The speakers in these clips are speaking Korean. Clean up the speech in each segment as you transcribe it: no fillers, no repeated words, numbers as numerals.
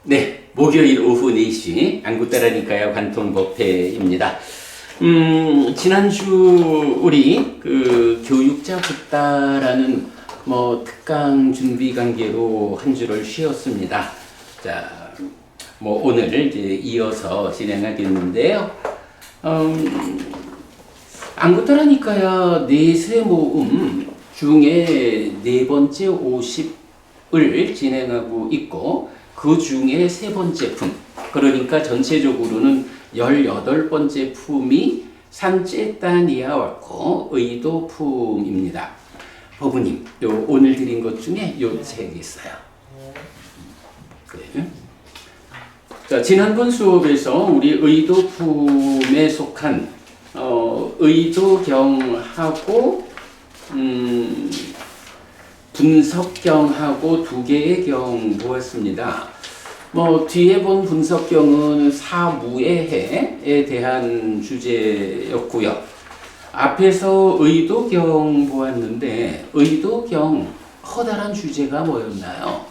네, 목요일 오후 4시 안구따라니까요 관통법회입니다. 지난주 우리 그 교육자 붙다라는 특강 준비 관계로 한 주를 쉬었습니다. 자, 오늘 이제 이어서 진행하겠는데요. 안구따라니까요 내세 모음 중에 네 번째 50을 진행하고 있고 그 중에 세 번째 품, 그러니까 전체적으로는 18번째 품이 산제따니아왔고 의도 품입니다. 법우님, 오늘 드린 것 중에 요 책이 있어요. 그래. 자, 지난번 수업에서 우리 의도 품에 속한 의도경하고 분석경하고 두 개의 경 보았습니다. 뒤에 본 분석경은 사무의 해에 대한 주제였고요. 앞에서 의도경 보았는데 의도경 커다란 주제가 뭐였나요?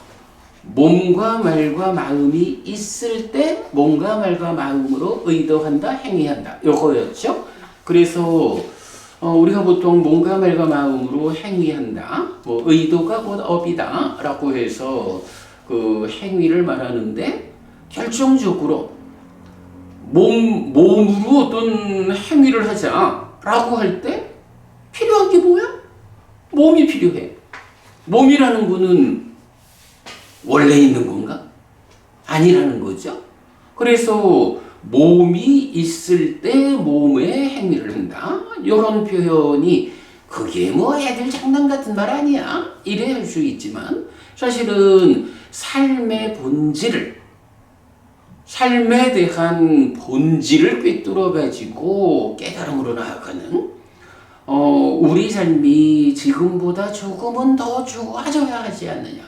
몸과 말과 마음이 있을 때 몸과 말과 마음으로 의도한다, 행위한다. 요거였죠. 그래서 우리가 보통 몸과 말과 마음으로 행위한다, 의도가 곧 업이다 라고 해서 그 행위를 말하는데, 결정적으로 몸으로 어떤 행위를 하자 라고 할 때 필요한 게 뭐야? 몸이 필요해. 몸이라는 거는 원래 있는 건가? 아니라는 거죠. 그래서 몸이 있을 때 몸의 행위를 한다, 이런 표현이 그게 애들 장난 같은 말 아니야 이래 할 수 있지만, 사실은 삶의 본질을, 삶에 대한 본질을 꿰뚫어 가지고 깨달음으로 나아가는 우리 삶이 지금보다 조금은 더 좋아져야 하지 않느냐,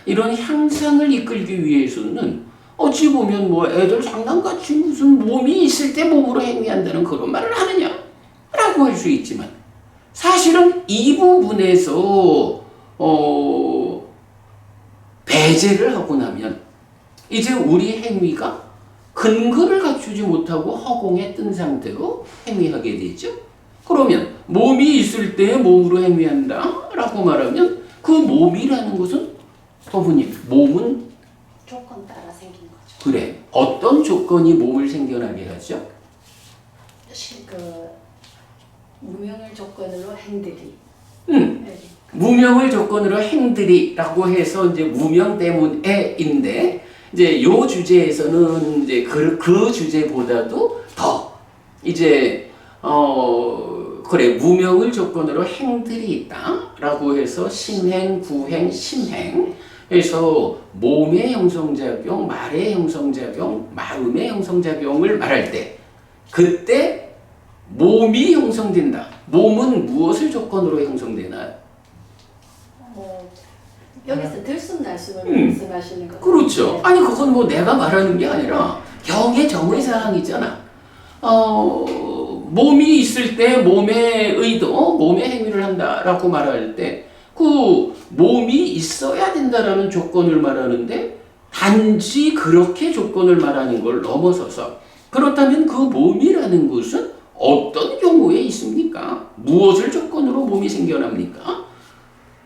이런 향상을 이끌기 위해서는 어찌 보면 애들 장난같이 무슨 몸이 있을 때 몸으로 행위한다는 그런 말을 하느냐 라고 할 수 있지만, 사실은 이 부분에서 배제를 하고 나면 이제 우리 행위가 근거를 갖추지 못하고 허공에 뜬 상태로 행위하게 되죠. 그러면 몸이 있을 때 몸으로 행위한다 라고 말하면 그 몸이라는 것은, 법우님, 몸은 조건 따라 생긴 거죠. 그래. 어떤 조건이 몸을 생겨나게 하죠? 무명을 조건으로 행들이. 무명을 조건으로 행들이라고 해서 이제 무명 때문에인데, 이제 요 주제에서는 이제 그 주제보다도 더 이제 그래, 무명을 조건으로 행들이 있다라고 해서 신행, 구행, 심행 해서 몸의 형성작용, 말의 형성작용, 마음의 형성작용을 말할 때, 그때 몸이 형성된다. 몸은 무엇을 조건으로 형성되나요? 여기서 들숨날숨을 말씀하시는 거죠. 그렇죠. 아니 그건 내가 말하는 게 아니라 경의 정의사항이잖아. 몸이 있을 때 몸의 의도, 몸의 행위를 한다라고 말할 때 그 몸이 있어야 된다라는 조건을 말하는데, 단지 그렇게 조건을 말하는 걸 넘어서서, 그렇다면 그 몸이라는 것은 어떤 경우에 있습니까? 무엇을 조건으로 몸이 생겨납니까?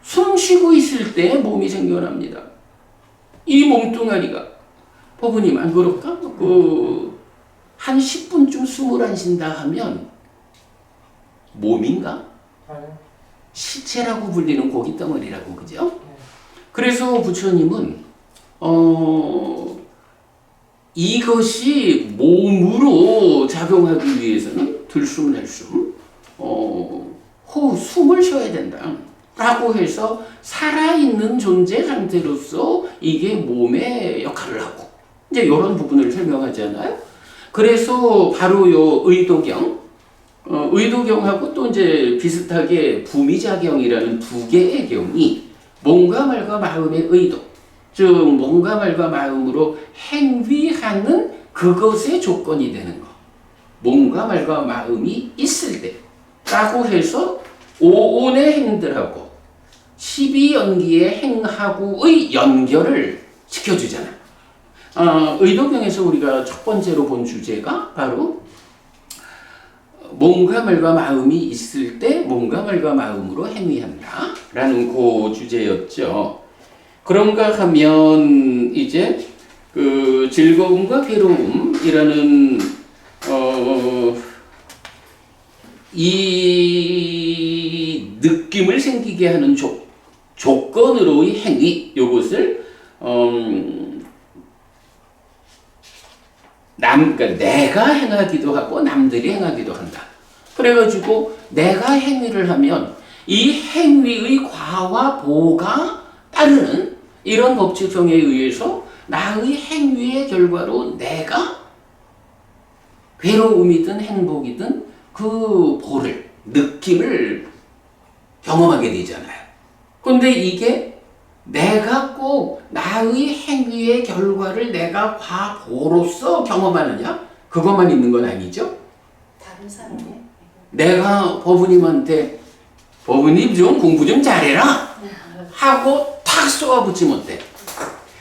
숨 쉬고 있을 때 몸이 생겨납니다. 이 몸뚱아리가, 법우님 안 그럴까? 한 10분쯤 숨을 안 쉰다 하면 몸인가? 시체라고 불리는 고기 덩어리라고, 그죠? 그래서 부처님은 이것이 몸으로 작용하기 위해서는 들숨 날숨 숨을 쉬어야 된다 라고 해서 살아있는 존재 상태로서 이게 몸의 역할을 하고, 이제 이런 부분을 설명하잖아요. 그래서 바로 요 의도경하고 또 이제 비슷하게 부미자경이라는 두 개의 경이 몸과 말과 마음의 의도, 즉 몸과 말과 마음으로 행위하는 그것의 조건이 되는 것, 몸과 말과 마음이 있을 때 라고 해서 오온의 행들하고 12연기의 행하고의 연결을 시켜주잖아. 의도경에서 우리가 첫 번째로 본 주제가 바로 몸과 말과 마음이 있을 때 몸과 말과 마음으로 행위한다 라는 그 주제였죠. 그런가 하면 이제 그 즐거움과 괴로움이라는 이 느낌을 생기게 하는 조건으로의 행위, 요것을 그러니까 내가 행하기도 하고 남들이 행하기도 한다. 그래가지고 내가 행위를 하면 이 행위의 과와 보가 따르는 이런 법칙성에 의해서 나의 행위의 결과로 내가 괴로움이든 행복이든 그 보를, 느낌을 경험하게 되잖아요. 근데 이게 내가 꼭 나의 행위의 결과를 내가 과보로서 경험하느냐? 그것만 있는 건 아니죠. 다른 사람이 내가 법우님한테 법우님 좀 공부 좀 잘해라 하고 탁 쏘아붙이면 어때?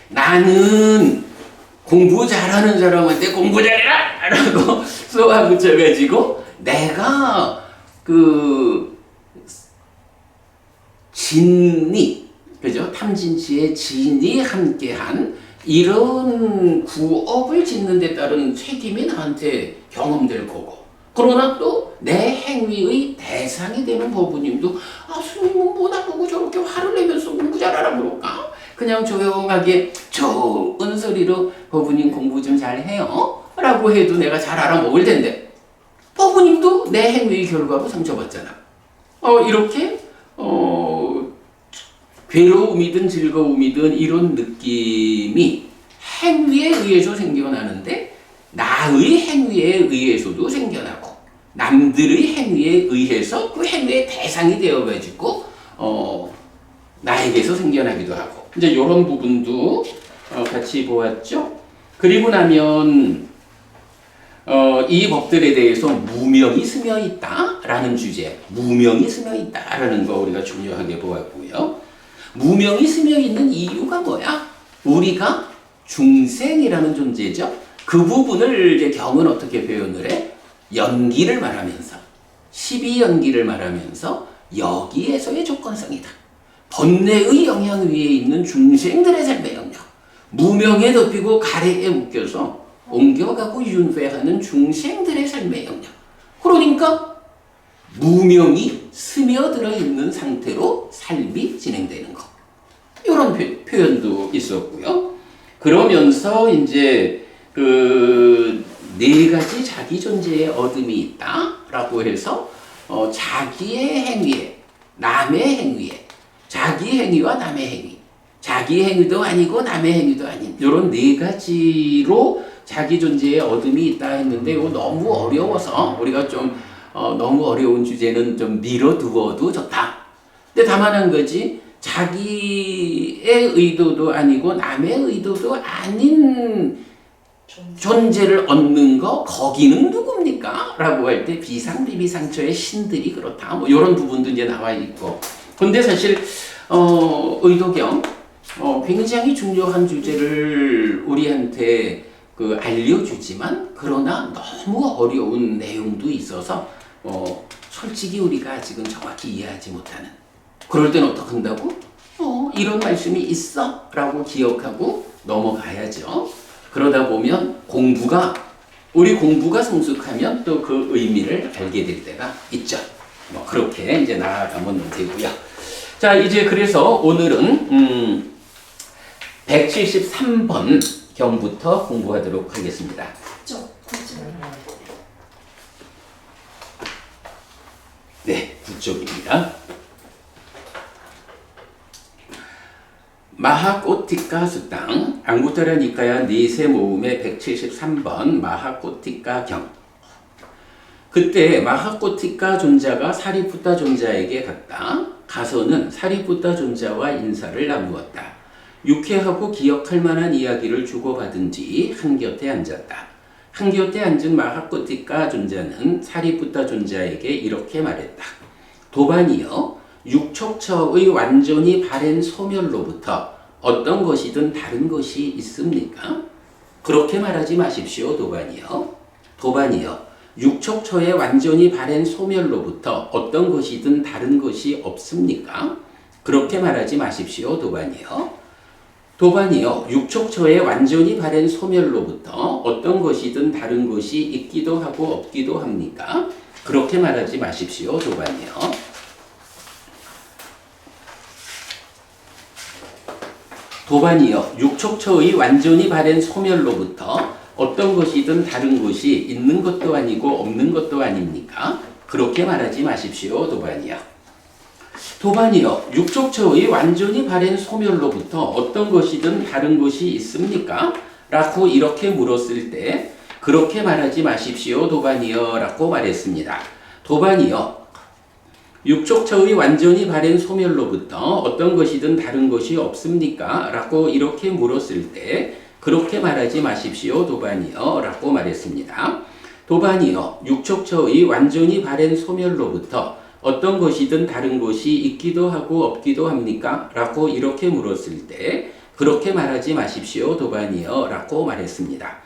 나는 공부 잘하는 사람한테 공부 잘해라 라고 쏘아붙여가지고 내가 그 진리, 그죠? 탐진치의 진이 함께한 이런 구업을 짓는 데 따른 책임이 나한테 경험될 거고, 그러나 또 내 행위의 대상이 되는 법우님도 스님은 뭐 나보고 저렇게 화를 내면서 공부 잘하라 그럴까? 그냥 조용하게 좋은 소리로 법우님 공부 좀 잘해요 라고 해도 내가 잘 알아먹을 텐데, 법우님도 내 행위의 결과로 상처받잖아. 이렇게 괴로움이든 즐거움이든 이런 느낌이 행위에 의해서 생겨나는데 나의 행위에 의해서도 생겨나고 남들의 행위에 의해서 그 행위의 대상이 되어가지고 나에게서 생겨나기도 하고, 이제 이런 부분도 같이 보았죠. 그리고 나면 이 법들에 대해서 무명이 스며 있다라는 주제, 무명이 스며 있다라는 거 우리가 중요하게 보았고요. 무명이 스며 있는 이유가 뭐야? 우리가 중생이라는 존재죠. 그 부분을 이제 경은 어떻게 표현을 해? 연기를 말하면서, 12연기를 말하면서 여기에서의 조건성이다. 번뇌의 영향 위에 있는 중생들의 삶의 영역, 무명에 덮이고 가래에 묶여서 옮겨가고 윤회하는 중생들의 삶의 영역. 그러니까 무명이 스며들어 있는 상태로 삶이 진행되는 것. 이런 표현도 있었고요. 그러면서 이제 그 네 가지 자기 존재의 어둠이 있다라고 해서 자기의 행위에, 남의 행위에, 자기 행위와 남의 행위, 자기 행위도 아니고 남의 행위도 아닌 이런 네 가지로 자기 존재의 어둠이 있다 했는데 이거 너무 어려워서 우리가 좀 너무 어려운 주제는 좀 미뤄두어도 좋다. 근데 다만 한 거지, 자기의 의도도 아니고 남의 의도도 아닌 존재를 얻는 거, 거기는 누굽니까? 라고 할 때 비상비비상처의 신들이 그렇다. 뭐 이런 부분도 이제 나와 있고. 근데 사실 의도경 굉장히 중요한 주제를 우리한테 알려주지만 그러나 너무 어려운 내용도 있어서 솔직히 우리가 아직은 정확히 이해하지 못하는, 그럴 땐 어떻게 한다고? 이런 말씀이 있어 라고 기억하고 넘어가야죠. 그러다 보면 우리 공부가 성숙하면 또 그 의미를 알게 될 때가 있죠. 뭐 그렇게 이제 나아가면 되고요. 자, 이제 그래서 오늘은 173번 경부터 공부하도록 하겠습니다. 네, 9쪽입니다. 마하코티카 수땅 앙구타라 니카야 니세 모음의 173번 마하코티카 경. 그때 마하코티카 존자가 사리푸타 존자에게 갔다. 가서는 사리푸타 존자와 인사를 나누었다. 유쾌하고 기억할 만한 이야기를 주고받은 뒤 한곁에 앉았다. 한곁에 앉은 마하코티카 존자는 사리푸타 존자에게 이렇게 말했다. 도반이여, 육촉처의 완전히 바른 소멸로부터 어떤 것이든 다른 것이 있습니까? 그렇게 말하지 마십시오. 도반이요. 도반이요. 육촉처의 완전히 바랜 소멸로부터 어떤 것이든 다른 것이 없습니까? 그렇게 말하지 마십시오. 도반이요. 도반이요. 육촉처의 완전히 바랜 소멸로부터 어떤 것이든 다른 것이 있기도 하고 없기도 합니까? 그렇게 말하지 마십시오. 도반이요. 도반이요. 육촉처의 완전히 바랜 소멸로부터 어떤 것이든 다른 것이 있는 것도 아니고 없는 것도 아닙니까? 그렇게 말하지 마십시오. 도반이요. 도반이요. 육촉처의 완전히 바랜 소멸로부터 어떤 것이든 다른 것이 있습니까? 라고 이렇게 물었을 때 그렇게 말하지 마십시오. 도반이요. 라고 말했습니다. 도반이요. 육촉처의 완전히 바랜 소멸로부터 어떤 것이든 다른 것이 없습니까? 라고 이렇게 물었을 때 그렇게 말하지 마십시오. 도반이요. 라고 말했습니다. 도반이요. 육촉처의 완전히 바랜 소멸로부터 어떤 것이든 다른 것이 있기도 하고 없기도 합니까? 라고 이렇게 물었을 때 그렇게 말하지 마십시오. 도반이요. 라고 말했습니다.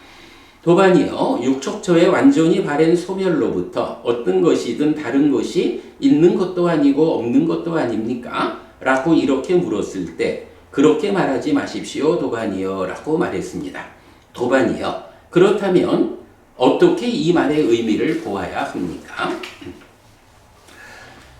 도반이요. 육촉처의 완전히 바랜 소멸로부터 어떤 것이든 다른 것이 있는 것도 아니고 없는 것도 아닙니까? 라고 이렇게 물었을 때 그렇게 말하지 마십시오. 도반이요. 라고 말했습니다. 도반이요. 그렇다면 어떻게 이 말의 의미를 보아야 합니까?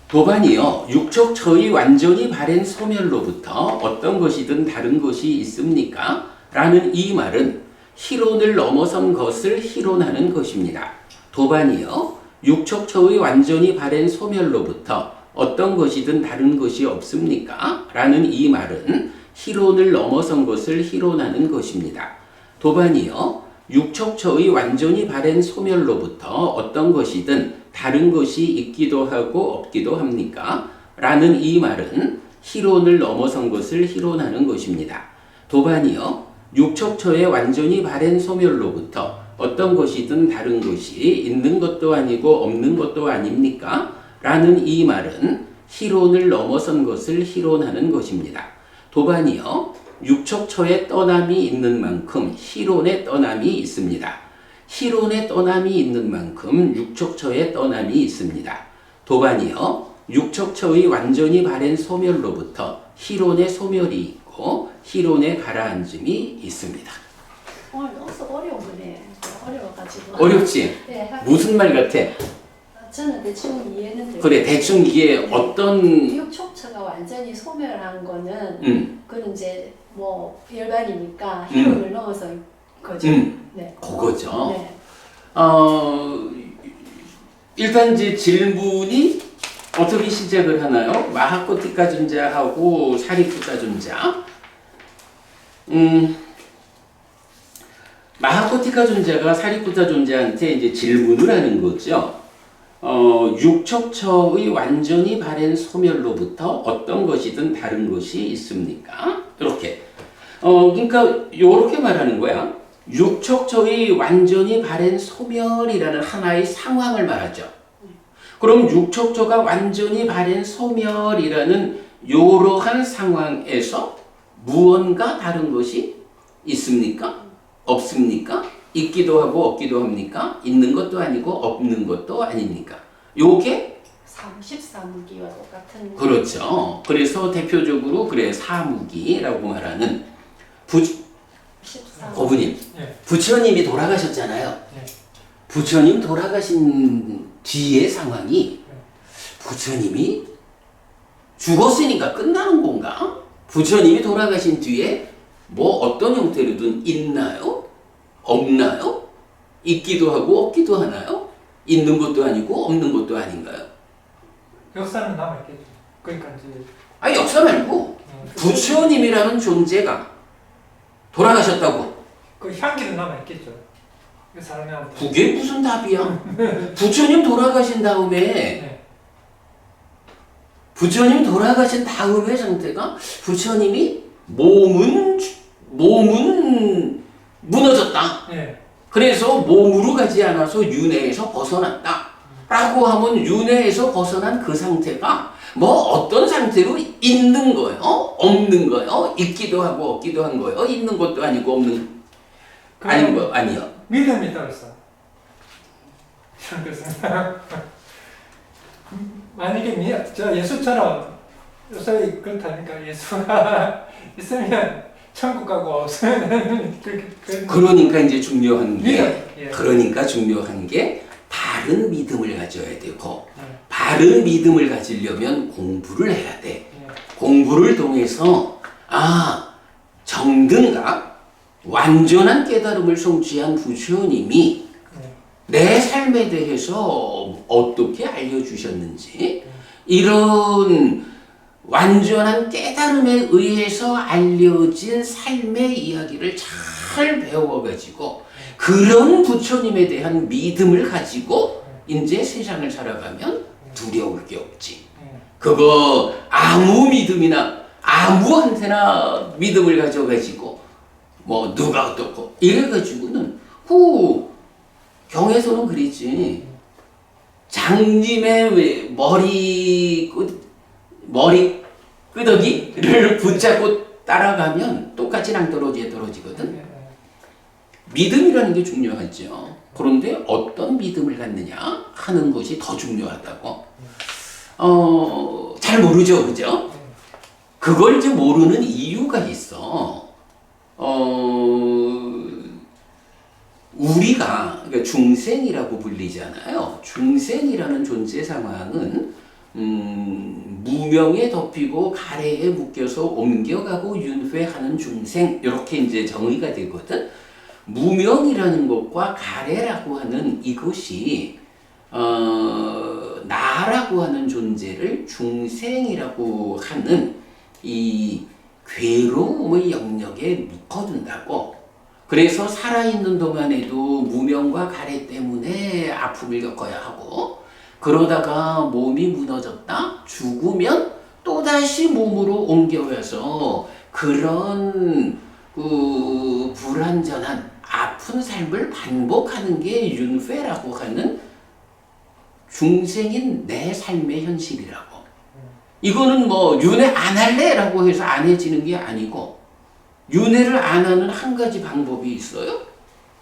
도반이요. 육촉처의 완전히 바랜 소멸로부터 어떤 것이든 다른 것이 있습니까? 라는 이 말은 희론을 넘어선 것을 희론하는 것입니다. 도반이요. 육촉처의 완전히 바랜 소멸로부터 어떤 것이든 다른 것이 없습니까? 라는 이 말은 희론을 넘어선 것을 희론하는 것입니다. 도반이요. 육촉처의 완전히 바랜 소멸로부터 어떤 것이든 다른 것이 있기도 하고 없기도 합니까? 라는 이 말은 희론을 넘어선 것을 희론하는 것입니다. 도반이요. 육촉처의 완전히 바랜 소멸로부터 어떤 것이든 다른 것이 있는 것도 아니고 없는 것도 아닙니까? 라는 이 말은 희론을 넘어선 것을 희론하는 것입니다. 도반이요. 육촉처의 떠남이 있는 만큼 희론의 떠남이 있습니다. 희론의 떠남이 있는 만큼 육촉처의 떠남이 있습니다. 도반이요. 육촉처의 완전히 바랜 소멸로부터 희론의 소멸이 있고 희론의 가라앉음이 있습니다. 오늘 너무 어려운 거네. 어려워가지고. 어렵지? 네. 무슨 말 같아? 저는 대충 이해는 돼요. 그래, 대충 이게 어떤 육촉처가 완전히 소멸한 거는 그건 이제 뭐 일반이니까 희론을 넘어서 거죠. 네. 그거죠. 네. 일단 이제 질문이 어떻게 시작을 하나요? 마하코티카 존자하고 사리푸타 존자. 마하코티카 존자가 사리푸타 존자한테 이제 질문을 하는 거죠. 육촉처의 완전히 바랜 소멸로부터 어떤 것이든 다른 것이 있습니까? 이렇게. 그러니까 요렇게 말하는 거야. 육촉처의 완전히 바랜 소멸이라는 하나의 상황을 말하죠. 그럼 육촉처가 완전히 바랜 소멸이라는 이러한 상황에서 무언가 다른 것이 있습니까? 없습니까? 있기도 하고 없기도 합니까? 있는 것도 아니고 없는 것도 아닙니까? 요게 14무기와 똑같은. 그렇죠. 그래서 대표적으로 그래 사무기라고 말하는 어부님, 네. 부처님이 돌아가셨잖아요. 네. 부처님 돌아가신 뒤의 상황이 부처님이 죽었으니까 끝나는 건가? 부처님이 돌아가신 뒤에 뭐 어떤 형태로든 있나요? 없나요? 있기도 하고 없기도 하나요? 있는 것도 아니고 없는 것도 아닌가요? 역사는 남아있겠죠. 그러니까 이제 역사 말고 부처님이라는 존재가 돌아가셨다고. 그 향기는 남아있겠죠. 그 사람한테. 그게 무슨 답이야? 부처님 돌아가신 다음에 네. 부처님 돌아가신 다음의 상태가 부처님이 몸은 무너졌다. 네. 그래서 몸으로 가지 않아서 윤회에서 벗어났다. 라고 하면 윤회에서 벗어난 그 상태가 뭐 어떤 상태로 있는 거예요? 없는 거예요? 있기도 하고 없기도 한 거예요? 있는 것도 아니고 없는. 아니 뭐 아니요. 믿음이 떨었어. 그래서 만약에 저 예수처럼 요새 그렇다니까 예수가 있으면 천국 가고 없으면 그러니까 이제 중요한 게 믿음. 예. 그러니까 중요한 게 바른 믿음을 가져야 되고 바른 믿음을 가지려면 공부를 해야 돼. 공부를 통해서 정든가 완전한 깨달음을 성취한 부처님이 내 삶에 대해서 어떻게 알려주셨는지 이런 완전한 깨달음에 의해서 알려진 삶의 이야기를 잘 배워가지고 그런 부처님에 대한 믿음을 가지고 이제 세상을 살아가면 두려울 게 없지. 그거 아무 믿음이나 아무한테나 믿음을 가져가지고 뭐 누가 어떻고 이래가지고는 경에서는 그랬지. 장님의 머리 끄덕이를 붙잡고 따라가면 똑같이 낭떠러지에 떨어지거든. 믿음이라는 게 중요하죠. 그런데 어떤 믿음을 갖느냐 하는 것이 더 중요하다고. 잘 모르죠, 그죠? 그걸 이제 모르는 이유가 있어. 우리가 그러니까 중생이라고 불리잖아요. 중생이라는 존재 상황은 무명에 덮이고 가래에 묶여서 옮겨가고 윤회하는 중생 이렇게 이제 정의가 되거든. 무명이라는 것과 가래라고 하는 이것이 나라고 하는 존재를 중생이라고 하는 이 괴로움의 영역에 묶어둔다고. 그래서 살아있는 동안에도 무명과 가래 때문에 아픔을 겪어야 하고 그러다가 몸이 무너졌다 죽으면 또다시 몸으로 옮겨와서 그런 불완전한 아픈 삶을 반복하는 게 윤회라고 하는 중생인 내 삶의 현실이라고. 이거는 뭐 윤회 안 할래라고 해서 안 해지는 게 아니고 윤회를 안 하는 한 가지 방법이 있어요.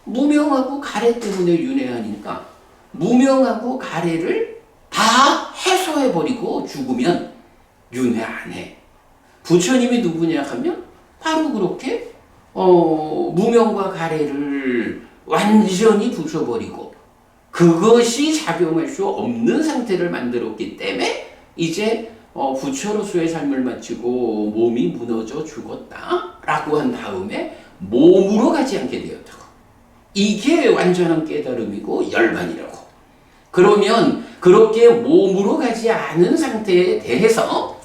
무명하고 가래 때문에 윤회하니까 무명하고 가래를 다 해소해버리고 죽으면 윤회 안 해. 부처님이 누구냐 하면 바로 그렇게 무명과 가래를 완전히 부숴버리고 그것이 작용할 수 없는 상태를 만들었기 때문에 이제 부처로서의 삶을 마치고 몸이 무너져 죽었다라고 한 다음에 몸으로 가지 않게 되었다고. 이게 완전한 깨달음이고 열반이라고. 그러면 그렇게 몸으로 가지 않은 상태에 대해서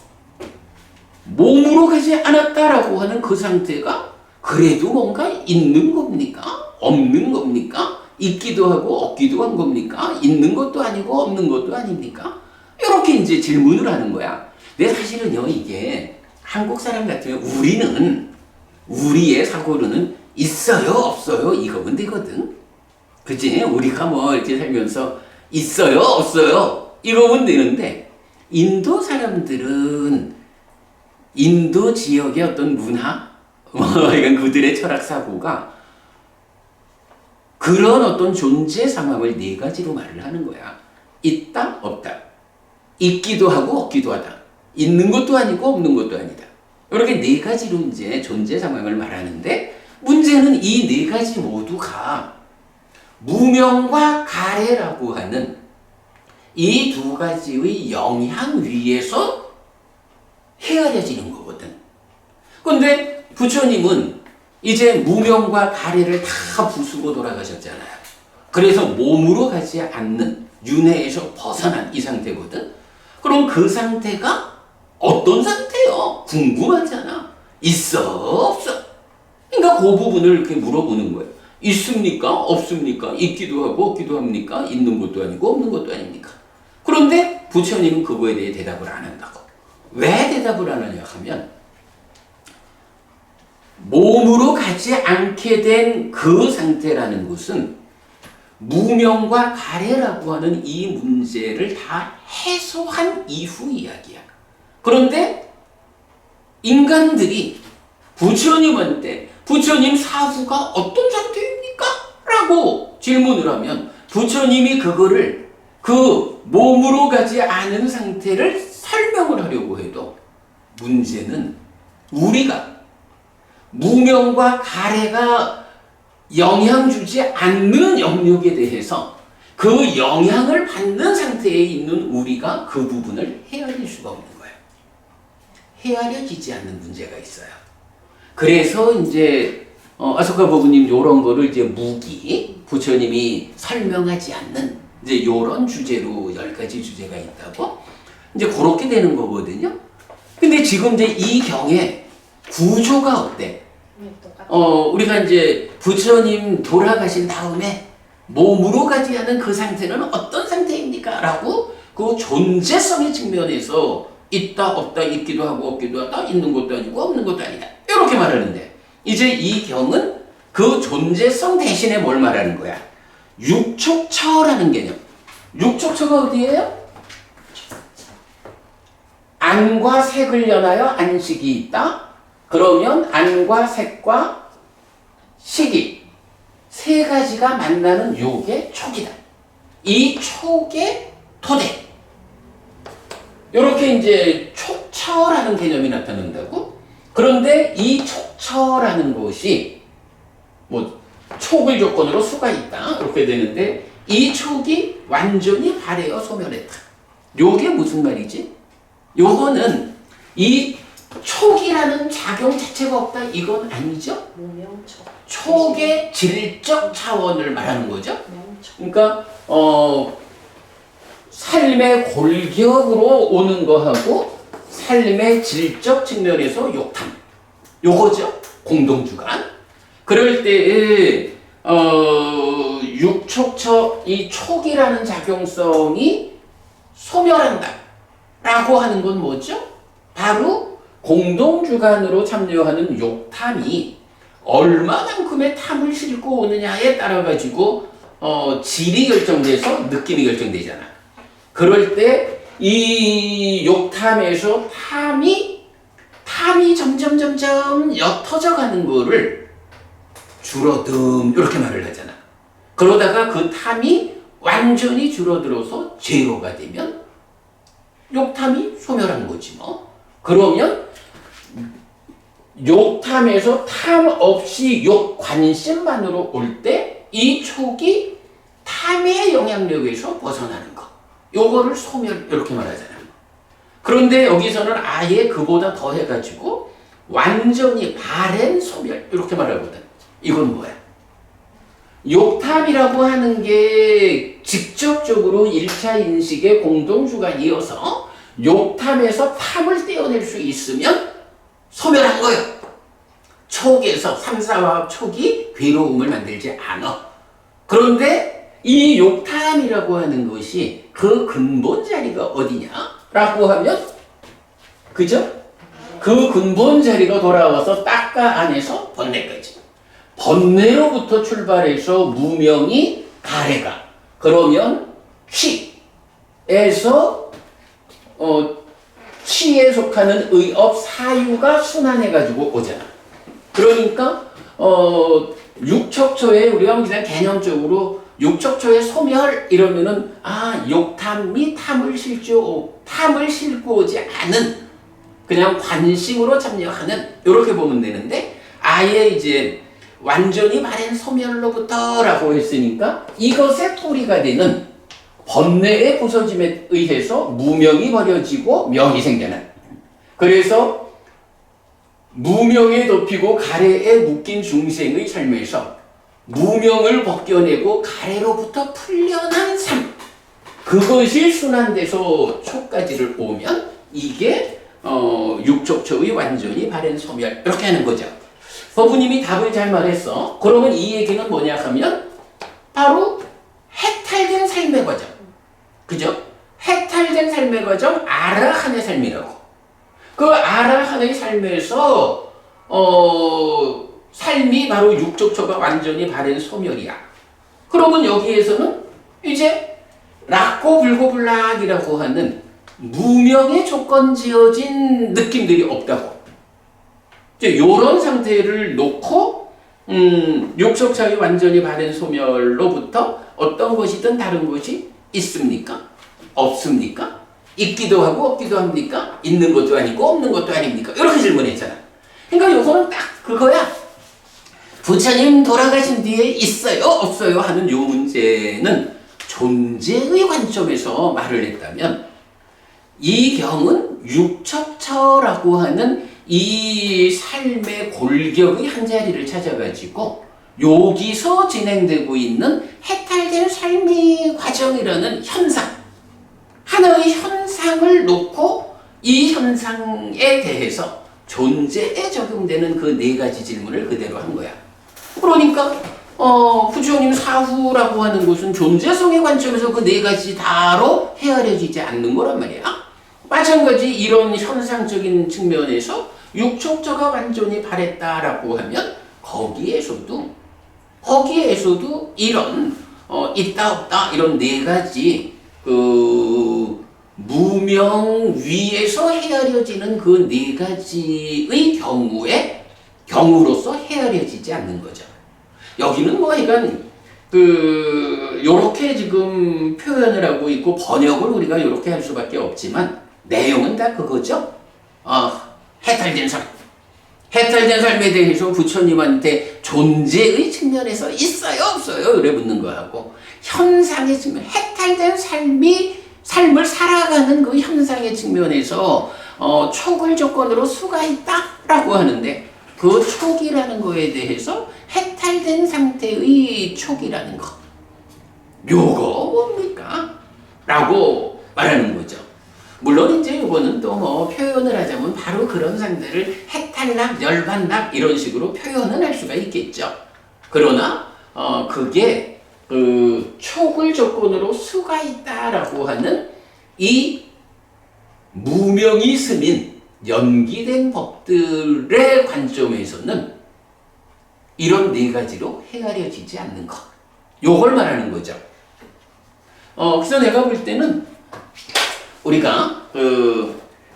몸으로 가지 않았다라고 하는 그 상태가 그래도 뭔가 있는 겁니까? 없는 겁니까? 있기도 하고 없기도 한 겁니까? 있는 것도 아니고 없는 것도 아닙니까? 이렇게 이제 질문을 하는 거야. 근데 사실은요, 이게 한국 사람 같으면 우리의 사고로는 있어요, 없어요, 이거면 되거든. 그치? 우리가 뭐 이렇게 살면서 있어요, 없어요, 이거면 되는데, 인도 사람들은 인도 지역의 어떤 문화, 이건 그들의 철학 사고가 그런 어떤 존재 상황을 네 가지로 말을 하는 거야. 있다, 없다. 있기도 하고 없기도 하다. 있는 것도 아니고 없는 것도 아니다. 이렇게 네 가지로 이제 존재 상황을 말하는데 문제는 이 네 가지 모두가 무명과 가래라고 하는 이 두 가지의 영향 위에서 헤아려지는 거거든. 그런데 부처님은 이제 무명과 가래를 다 부수고 돌아가셨잖아요. 그래서 몸으로 가지 않는 윤회에서 벗어난 이 상태거든. 그럼 그 상태가 어떤 상태요? 궁금하잖아. 있어, 없어? 그러니까 그 부분을 이렇게 물어보는 거예요. 있습니까? 없습니까? 있기도 하고 없기도 합니까? 있는 것도 아니고 없는 것도 아닙니까? 그런데 부처님은 그거에 대해 대답을 안 한다고. 왜 대답을 안 하냐 하면 몸으로 가지 않게 된 그 상태라는 것은 무명과 가래라고 하는 이 문제를 다 해소한 이후 이야기야. 그런데 인간들이 부처님한테 부처님 사후가 어떤 상태입니까? 라고 질문을 하면 부처님이 그거를 그 몸으로 가지 않은 상태를 설명을 하려고 해도 문제는 우리가 무명과 가래가 영향 주지 않는 영역에 대해서 그 영향을 받는 상태에 있는 우리가 그 부분을 헤아릴 수가 없는 거예요. 헤아려지지 않는 문제가 있어요. 그래서 이제 아소카 법부님 이런 거를 이제 무기 부처님이 설명하지 않는 이제 이런 주제로 10가지 주제가 있다고 이제 그렇게 되는 거거든요. 근데 지금 이제 이 경의 구조가 어때? 우리가 이제 부처님 돌아가신 다음에 몸으로 가지 않은 그 상태는 어떤 상태입니까? 라고 그 존재성의 측면에서 있다 없다 있기도 하고 없기도 하다 있는 것도 아니고 없는 것도 아니다 이렇게 말하는데 이제 이 경은 그 존재성 대신에 뭘 말하는 거야? 육촉처라는 개념. 육촉처가 어디예요? 안과 색을 연하여 안식이 있다. 그러면 안과 색과 식이 세 가지가 만나는 요게 촉이다. 이 촉의 토대. 이렇게 이제 촉처라는 개념이 나타난다고? 그런데 이 촉처라는 것이 뭐 촉을 조건으로 수가 있다. 이렇게 되는데 이 촉이 완전히 발해어 소멸했다. 요게 무슨 말이지? 요거는 이 촉이라는 작용 자체가 없다 이건 아니죠? 무명촉. 촉의 질적 차원을 말하는 거죠. 명촉. 그러니까 삶의 골격으로 오는 거하고 삶의 질적 측면에서 욕탐 요거죠. 공동주관. 그럴 때에 육촉처 이 촉이라는 작용성이 소멸한다 라고 하는 건 뭐죠? 바로 공동주관으로 참여하는 욕탐이 얼마만큼의 탐을 싣고 오느냐에 따라 가지고 질이 결정돼서 느낌이 결정되잖아. 그럴 때 이 욕탐에서 탐이 점점 옅어져 가는 거를 줄어듦 이렇게 말을 하잖아. 그러다가 그 탐이 완전히 줄어들어서 제로가 되면 욕탐이 소멸한 거지 뭐. 그러면 욕탐에서 탐 없이 욕 관심만으로 올 때 이 촉이 탐의 영향력에서 벗어나는 거. 요거를 소멸 이렇게 말하잖아요. 그런데 여기서는 아예 그보다 더 해가지고 완전히 발행 소멸 이렇게 말하거든. 이건 뭐야? 욕탐이라고 하는 게 직접적으로 1차 인식의 공동주관이어서 욕탐에서 탐을 떼어낼 수 있으면 소멸한 거예요. 촉에서 삼사화합 촉이 괴로움을 만들지 않아. 그런데 이 욕탐이라고 하는 것이 그 근본 자리가 어디냐라고 하면 그죠? 그 근본 자리가 돌아와서 딱가 안에서 번뇌까지. 번뇌로부터 출발해서 무명이 가래가. 그러면 취에서 취에 속하는 의업 사유가 순환해가지고 오잖아. 그러니까 육척초에 우리가 그냥 개념적으로 육척초의 소멸 이러면은 욕탐이 탐을 싣고 오지 않은 그냥 관심으로 참여하는 이렇게 보면 되는데 아예 이제 완전히 발행 소멸로부터라고 했으니까 이것의 토리가 되는 번뇌의 부서짐에 의해서 무명이 버려지고 명이 생겨난. 그래서 무명에 덮이고 가래에 묶인 중생의 삶에서 무명을 벗겨내고 가래로부터 풀려난 삶. 그것이 순환돼서 촉까지를 오면 이게 육촉초의 완전히 발행 소멸 이렇게 하는 거죠. 법부님이 답을 잘 말했어. 그러면 이 얘기는 뭐냐 하면 바로 해탈된 삶의 과정. 그죠? 해탈된 삶의 과정 아라한의 삶이라고. 그 아라한의 삶에서 삶이 바로 육촉초가 완전히 발행 소멸이야. 그러면 여기에서는 이제 락고 불고불락이라고 하는 무명의 조건 지어진 느낌들이 없다고. 이제 요런 상태를 놓고 육척차의 완전히 바른 소멸로부터 어떤 것이든 다른 것이 있습니까? 없습니까? 있기도 하고 없기도 합니까? 있는 것도 아니고 없는 것도 아닙니까? 이렇게 질문했잖아. 그러니까 요거는 딱 그거야. 부처님 돌아가신 뒤에 있어요 없어요 하는 요 문제는 존재의 관점에서 말을 했다면, 이 경은 육척처라고 하는 이 삶의 골격의 한 자리를 찾아가지고 여기서 진행되고 있는 해탈된 삶의 과정이라는 현상, 하나의 현상을 놓고 이 현상에 대해서 존재에 적용되는 그 네 가지 질문을 그대로 한 거야. 그러니까 부처님 사후라고 하는 것은 존재성의 관점에서 그 네 가지 다로 헤아려지지 않는 거란 말이야. 마찬가지 이런 현상적인 측면에서 육척처가 완전히 바랬다라고 하면 거기에서도 이런 있다 없다 이런 네 가지 그 무명 위에서 헤아려지는 그 네 가지의 경우로서 헤아려지지 않는 거죠. 여기는 뭐 이건 요렇게 지금 표현을 하고 있고 번역을 우리가 요렇게 할 수밖에 없지만 내용은 다 그거죠. 해탈된 삶에 대해서 부처님한테 존재의 측면에서 있어요 없어요 이래 묻는 거하고, 현상의 측면, 해탈된 삶을 살아가는 그 현상의 측면에서 촉을 조건으로 수가 있다라고 하는데, 그 촉이라는 거에 대해서 해탈된 상태의 촉이라는 거, 요거 뭡니까? 라고 말하는 거죠. 물론 이제 이거는 또 뭐 표현을 하자면 바로 그런 상태를 해탈락, 열반락 이런 식으로 표현은 할 수가 있겠죠. 그러나 그게 그 촉을 조건으로 수가 있다라고 하는 이 무명이 스민 연기된 법들의 관점에서는 이런 네 가지로 헤아려지지 않는 것, 요걸 말하는 거죠. 그래서 내가 볼 때는 우리가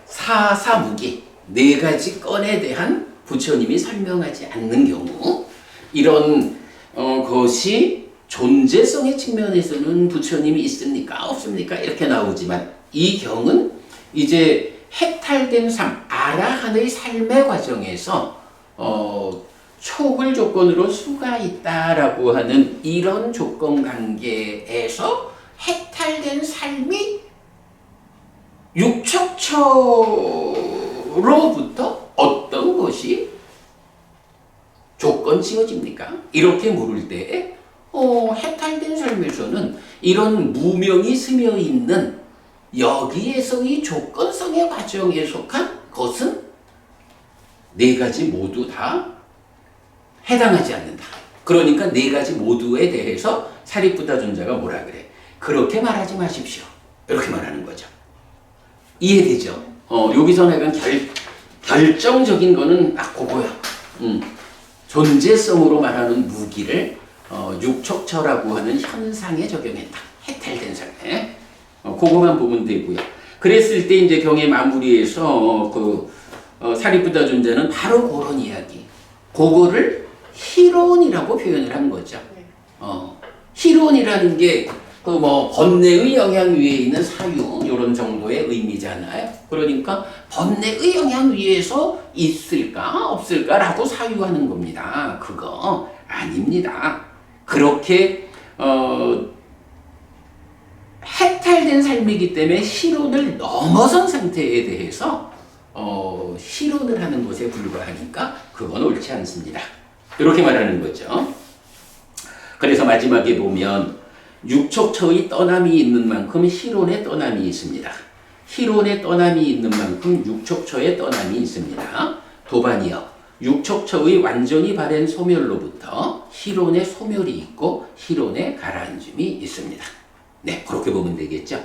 사사무기 네 가지 건에 대한 부처님이 설명하지 않는 경우, 이런 것이 존재성의 측면에서는 부처님이 있습니까 없습니까 이렇게 나오지만, 이 경은 이제 해탈된 삶, 아라한의 삶의 과정에서 촉을 조건으로 수가 있다라고 하는 이런 조건 관계에서 해탈된 삶이 육척처로부터 어떤 것이 조건 지어집니까? 이렇게 물을 때 해탈된 삶에서는 이런 무명이 스며 있는 여기에서의 조건성의 과정에 속한 것은 네 가지 모두 다 해당하지 않는다. 그러니까 네 가지 모두에 대해서 사리푸타 존자가 뭐라 그래? 그렇게 말하지 마십시오. 이렇게 말하는 거죠. 이해되죠? 여기서 내가 결정적인 거는 딱 그거야. 존재성으로 말하는 무기를 육척처라고 하는 현상에 적용했다. 해탈된 삶에. 그거만 보면 되고요. 그랬을 때 이제 경의 마무리에서 사리푸타 존자는 바로 그런 이야기, 그거를 희론이라고 표현을 한 거죠. 희론이라는 게 번뇌의 영향 위에 있는 사유 이런 정도의 의미잖아요. 그러니까 번뇌의 영향 위에서 있을까 없을까라고 사유하는 겁니다. 그거 아닙니다. 그렇게 해탈된 삶이기 때문에 희론을 넘어선 상태에 대해서 희론을 하는 것에 불과하니까 그건 옳지 않습니다. 이렇게 말하는 거죠. 그래서 마지막에 보면 육척처의 떠남이 있는 만큼 희론의 떠남이 있습니다. 희론의 떠남이 있는 만큼 육척처의 떠남이 있습니다. 도반이여, 육척처의 완전히 바른 소멸로부터 희론의 소멸이 있고 희론의 가라앉음이 있습니다. 네, 그렇게 보면 되겠죠.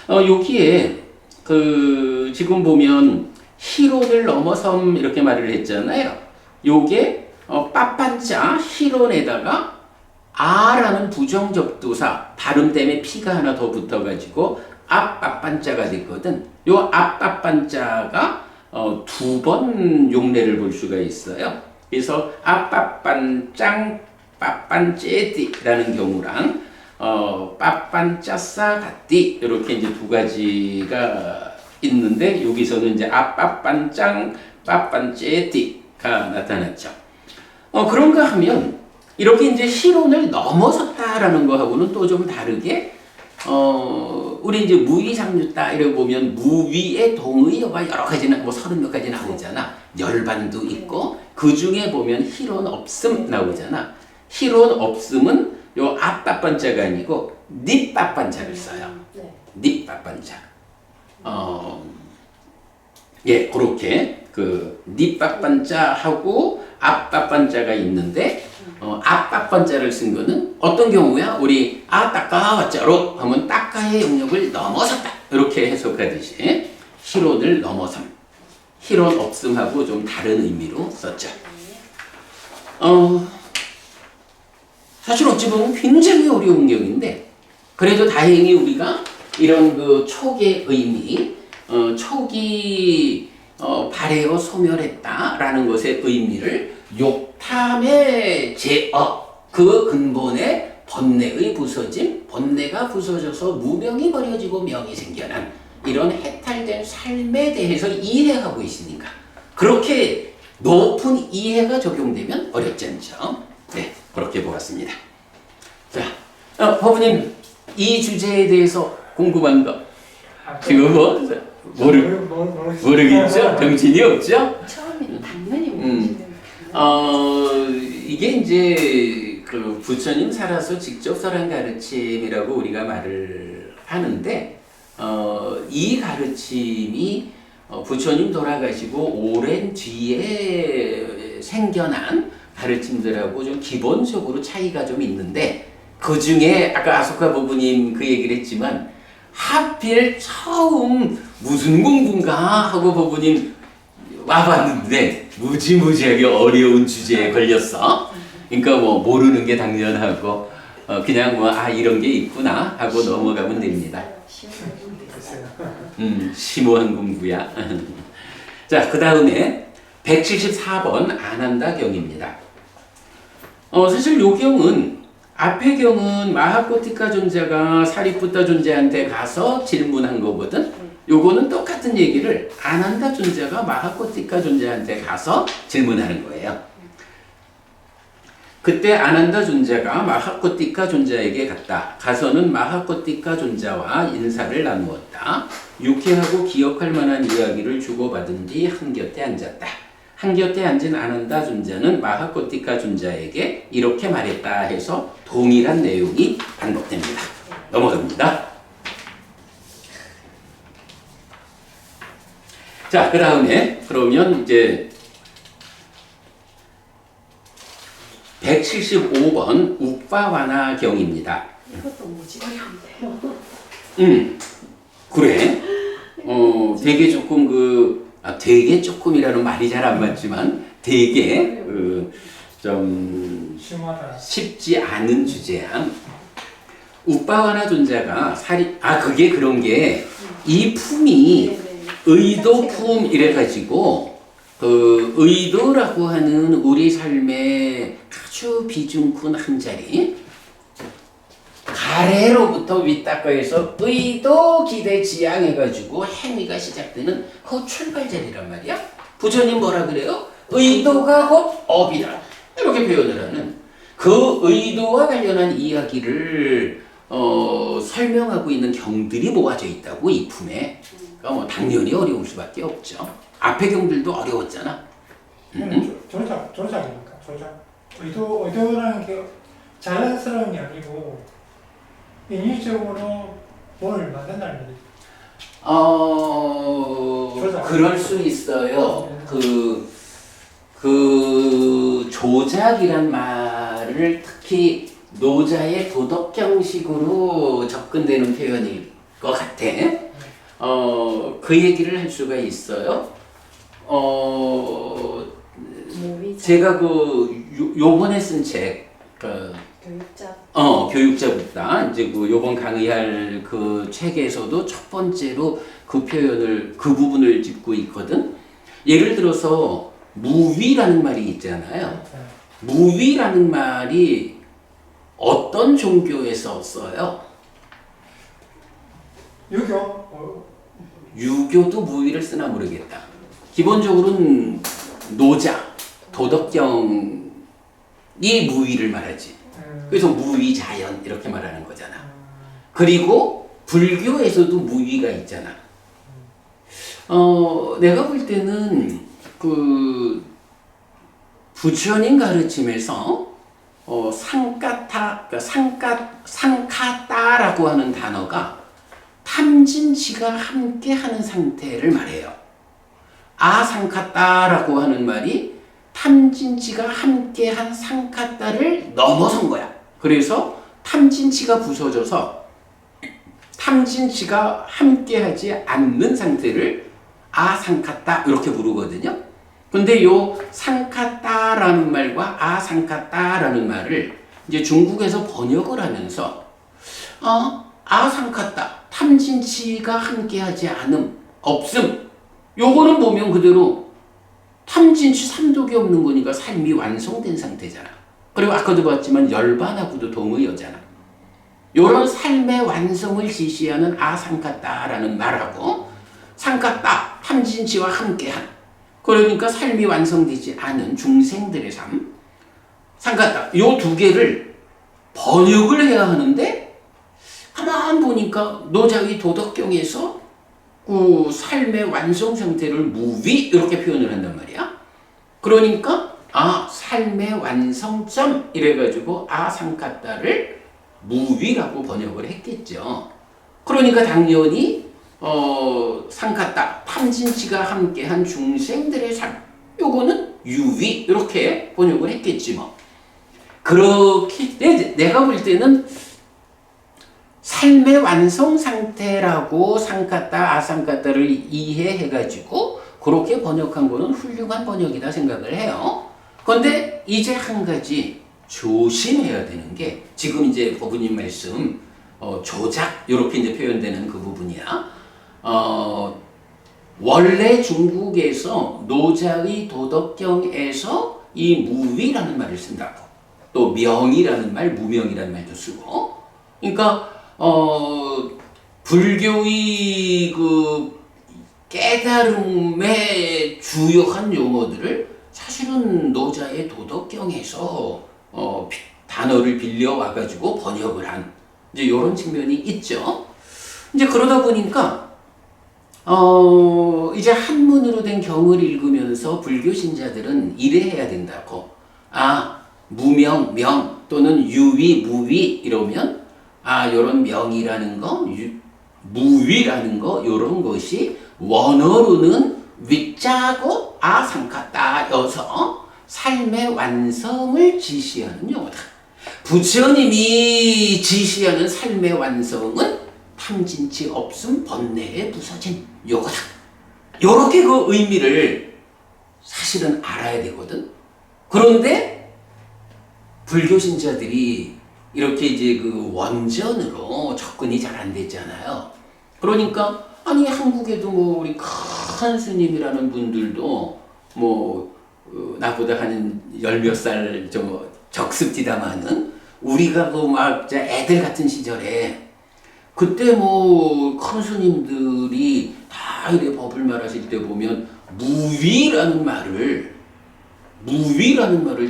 여기에 지금 보면 희론을 넘어섬 이렇게 말을 했잖아요. 요게 빠빤자 희론에다가 아라는 부정접두사 발음 때문에 피가 하나 더 붙어가지고 앞빠빤자가 됐거든. 요 앞빠빤자가 두 번 용례를 볼 수가 있어요. 그래서 아빠빤짱 빠빤째띠라는 경우랑 빠빤짜싸 가띠 이렇게 이제 두 가지가 있는데 여기서는 이제 아빠빤짱 빠빤째띠가 나타났죠. 그런가 하면 이렇게 이제 실온을 넘어섰다라는 거하고는 또 좀 다르게 우리 이제 무위상류따 이렇게 보면 무위의 동의어가 여러 가지나 뭐 30몇 가지 나오잖아. 열반도 있고 그 중에 보면 희론 없음 나오잖아. 희론 없음은 요 앞빠반자가 아니고 닛빠반자를 써요. 닛빠반자. 예, 그렇게 그 닛빠반자하고 앞빠반자가 있는데 앞빠반자를 쓴 거는 어떤 경우야? 우리 따까와자로 하면 따까의 영역을 넘어섰다 이렇게 해석하듯이 희론을 넘어섬, 희론 없음하고 좀 다른 의미로 썼죠. 사실 어찌 보면 굉장히 어려운 경인데 그래도 다행히 우리가 이런 그 촉의 의미, 촉이 발해어 소멸했다라는 것의 의미를 욕탐의 제어, 그 근본에 번뇌의 부서짐, 번뇌가 부서져서 무명이 버려지고 명이 생겨난 이런 해탈된 삶에 대해서 이해하고 있으니까 그렇게 높은 이해가 적용되면 어렵지 않죠. 네, 그렇게 보았습니다. 자, 법부님 이 주제에 대해서 궁금한 거 지금 모르겠죠? 정신이 없죠? 처음에는 당연히 이게 이제 그 부처님 살아서 직접 설한 가르침이라고 우리가 말을 하는데 이 가르침이 부처님 돌아가시고 오랜 뒤에 생겨난 가르침들하고 좀 기본적으로 차이가 좀 있는데 그 중에 아까 아소카 부부님 그 얘기를 했지만 하필 처음 무슨 공부인가 하고 부부님 와봤는데 무지무지하게 어려운 주제에 걸렸어. 그러니까 뭐 모르는 게 당연하고 그냥 뭐 이런 게 있구나 하고 넘어가면 됩니다. 심오한 공부야. 자, 그 다음에 174번 아난다경입니다. 사실 요 경은 앞의 경은 마하코티카 존자가 사리푸타 존자한테 가서 질문한 거거든. 요거는 똑같은 얘기를 아난다 존자가 마하코티카 존자한테 가서 질문하는 거예요. 그때 아난다 존자가 마하코티카 존자에게 갔다. 가서는 마하코티카 존자와 인사를 나누었다. 유쾌하고 기억할 만한 이야기를 주고받은 뒤 한곁에 앉았다. 한곁에 앉은 아난다 존자는 마하코티카 존자에게 이렇게 말했다 해서 동일한 내용이 반복됩니다. 넘어갑니다. 자, 그 다음에 그러면 이제 175번 우파와나 경입니다. 이것도 뭐지 어려운데요. 그래. 되게 조금 되게 조금이라는 말이 잘 안 맞지만 되게 좀 심하다. 쉽지 않은 주제야. 우파와나 존자가 그게 그런 게 이 품이 의도품 이래가지고 그 의도라고 하는 우리 삶의 아주 비중 큰 한 자리 가래로부터 윗닦아에서 의도 기대 지향해가지고 행위가 시작되는 그 출발 자리란 말이야. 부처님 뭐라 그래요? 의도가 곧 업이다 이렇게 표현을 하는 그 의도와 관련한 이야기를 설명하고 있는 경들이 모아져 있다고 이 품에. 그러니까 뭐 당연히 어려울 수밖에 없죠. 앞의 경들도 어려웠잖아. 조작이니까 조작. 의도라는 게 자연스러운 게 아니고 인위적으로 뭘 만든다는 거지. 그럴 수 있어요. 그 조작이란 말을 특히 노자의 도덕경식으로 접근되는 표현일 것 같아. 그 얘기를 할 수가 있어요. 제가 요번에 쓴 책, 교육자부터 이제 요번 강의할 그 책에서도 첫 번째로 그 표현을, 그 부분을 짚고 있거든. 예를 들어서, 무위라는 말이 있잖아요. 네. 무위라는 말이 어떤 종교에서 써요? 유교. 유교도 무위를 쓰나 모르겠다. 기본적으로는 노자, 도덕경이 무위를 말하지. 그래서 무위자연 이렇게 말하는 거잖아. 그리고 불교에서도 무위가 있잖아. 내가 볼 때는 그 부처님 가르침에서 상카따라고 하는 단어가 탐진치가 함께 하는 상태를 말해요. 아상카따라고 하는 말이 탐진치가 함께한 상카따를 넘어선 거야. 그래서 탐진치가 부서져서 탐진치가 함께하지 않는 상태를 아상카따 이렇게 부르거든요. 근데 요 상카따라는 말과 아상카따라는 말을 이제 중국에서 번역을 하면서 아상카따 탐진치가 함께하지 않음 없음 요거는 보면 그대로 탐진치 삼독이 없는 거니까 삶이 완성된 상태잖아. 그리고 아까도 봤지만 열반하고도 동의어잖아. 요런 삶의 완성을 지시하는 아상카따라는 말하고 상카따 탐진치와 함께한 그러니까 삶이 완성되지 않은 중생들의 삶 상카따 요 두 개를 번역을 해야 하는데 가만 보니까 노자의 도덕경에서 그 삶의 완성 상태를 무위 이렇게 표현을 한단 말이야. 그러니까 삶의 완성점 이래가지고 아상카따를 무위라고 번역을 했겠죠. 그러니까 당연히 상카따 탐진치가 함께한 중생들의 삶 요거는 유위 이렇게 번역을 했겠지 뭐. 그렇기 때문에 내가 볼 때는 삶의 완성 상태라고 상카따 아상카따를 이해해가지고 그렇게 번역한 거는 훌륭한 번역이다 생각을 해요. 그런데 이제 한 가지 조심해야 되는 게 지금 이제 법부님 말씀 조작 이렇게 이제 표현되는 그 부분이야. 원래 중국에서 노자의 도덕경에서 이 무위라는 말을 쓴다고. 또 명이라는 말, 무명이라는 말도 쓰고. 그러니까 불교의 그 깨달음의 주요한 용어들을 사실은 노자의 도덕경에서 단어를 빌려와 가지고 번역을 한 이제 이런 측면이 있죠. 이제 그러다 보니까 이제 한문으로 된 경을 읽으면서 불교 신자들은 이래해야 된다고. 무명, 명 또는 유위, 무위 이러면 요런 명이라는 거, 무위라는 거 요런 것이 원어로는 위자고 아상카따여서 삶의 완성을 지시하는 용어다. 부처님이 지시하는 삶의 완성은 탐진치 없음 번뇌에 부서진 요거다. 요렇게 그 의미를 사실은 알아야 되거든. 그런데 불교 신자들이 이렇게 이제 그 원전으로 접근이 잘 안 됐잖아요. 그러니까 한국에도 뭐 우리 큰 스님이라는 분들도 뭐 나보다 한 열 몇 살 좀 적습디다마는 우리가 그 막 애들 같은 시절에 그때 뭐 큰 스님들이 다 이렇게 법을 말하실 때 보면 무위라는 말을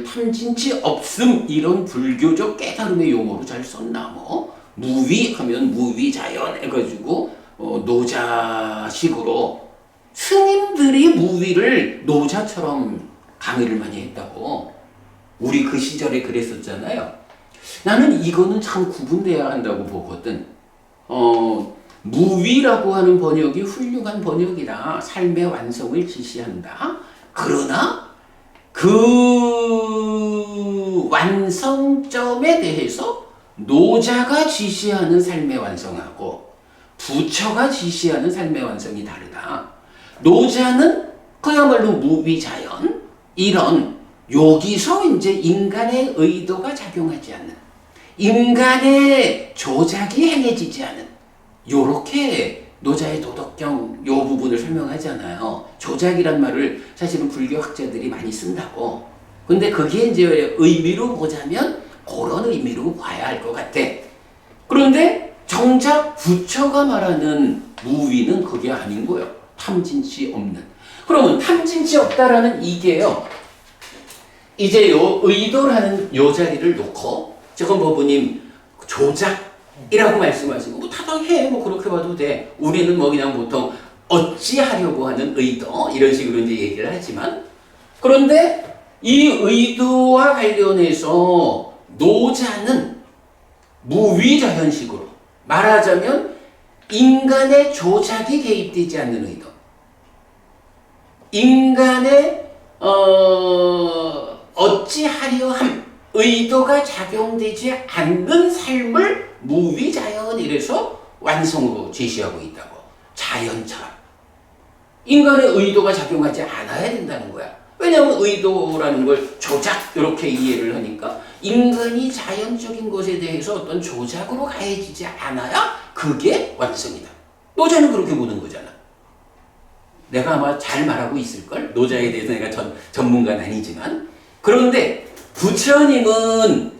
탐진치 없음 이런 불교적 깨달음의 용어로 잘 썼나 뭐. 무위 하면 무위자연 해가지고 노자식으로 스님들이 무위를 노자처럼 강의를 많이 했다고. 우리 그 시절에 그랬었잖아요. 나는 이거는 참 구분돼야 한다고 보거든. 무위라고 하는 번역이 훌륭한 번역이다. 삶의 완성을 지시한다. 그러나 그 완성점에 대해서 노자가 지시하는 삶의 완성하고 부처가 지시하는 삶의 완성이 다르다. 노자는 그야말로 무위자연 이런 여기서 이제 인간의 의도가 작용하지 않는 인간의 조작이 행해지지 않은 요렇게 노자의 도덕경 요 부분을 설명하잖아요. 조작이란 말을 사실은 불교 학자들이 많이 쓴다고. 근데 그게 이제 의미로 보자면 그런 의미로 봐야 할 것 같아. 그런데 정작 부처가 말하는 무위는 그게 아닌 거예요. 탐진치 없는. 그러면 탐진치 없다라는 이게요. 이제 요 의도라는 요 자리를 놓고 지금 법부님 조작이라고 말씀하시고 뭐 타당해 뭐 그렇게 봐도 돼. 우리는 뭐 그냥 보통 어찌하려고 하는 의도 이런 식으로 이제 얘기를 하지만 그런데 이 의도와 관련해서 노자는 무위자현식으로 말하자면 인간의 조작이 개입되지 않는 의도, 인간의 어찌하려 함 의도가 작용되지 않는 삶을 무위자연 이래서 완성으로 제시하고 있다고. 자연처럼 인간의 의도가 작용하지 않아야 된다는 거야. 왜냐하면 의도라는 걸 조작 이렇게 이해를 하니까 인간이 자연적인 것에 대해서 어떤 조작으로 가해지지 않아야 그게 완성이다. 노자는 그렇게 보는 거잖아. 내가 아마 잘 말하고 있을걸? 노자에 대해서 내가 전문가는 아니지만. 그런데 부처님은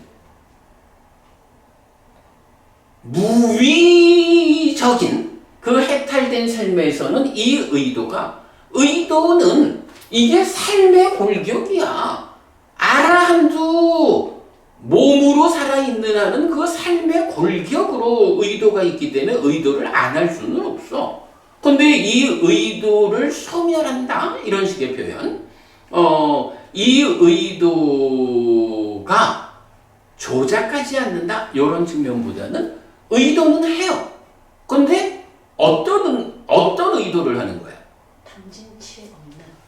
무위적인 그 해탈된 삶에서는 이 의도는 이게 삶의 골격이야. 아라한도 몸으로 살아있는 한은 그 삶의 골격으로 의도가 있기 때문에 의도를 안 할 수는 없어. 근데 이 의도를 소멸한다? 이런 식의 표현. 이 의도가 조작하지 않는다? 이런 측면보다는 의도는 해요. 근데 어떤 의도를 하는 거야?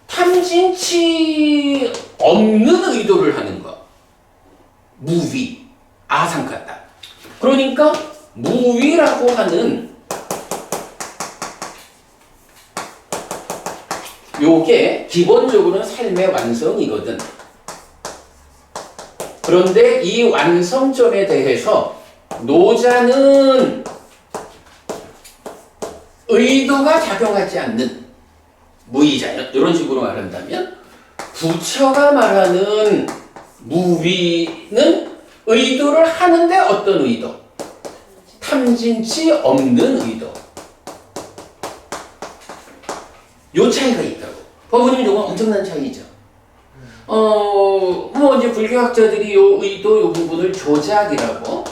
탐진치 없는 의도를 하는 거. 무위, 아상카타. 그러니까 무위라고 하는 요게 기본적으로는 삶의 완성이거든. 그런데 이 완성점에 대해서 노자는 의도가 작용하지 않는 무위자연 이런 식으로 말한다면 부처가 말하는 무위는 의도를 하는데 어떤 의도? 탐진치 없는 의도. 요 차이가 있다고. 법원님 이건 엄청난 차이죠. 뭐 이제 불교학자들이 요 의도 요 부분을 조작이라고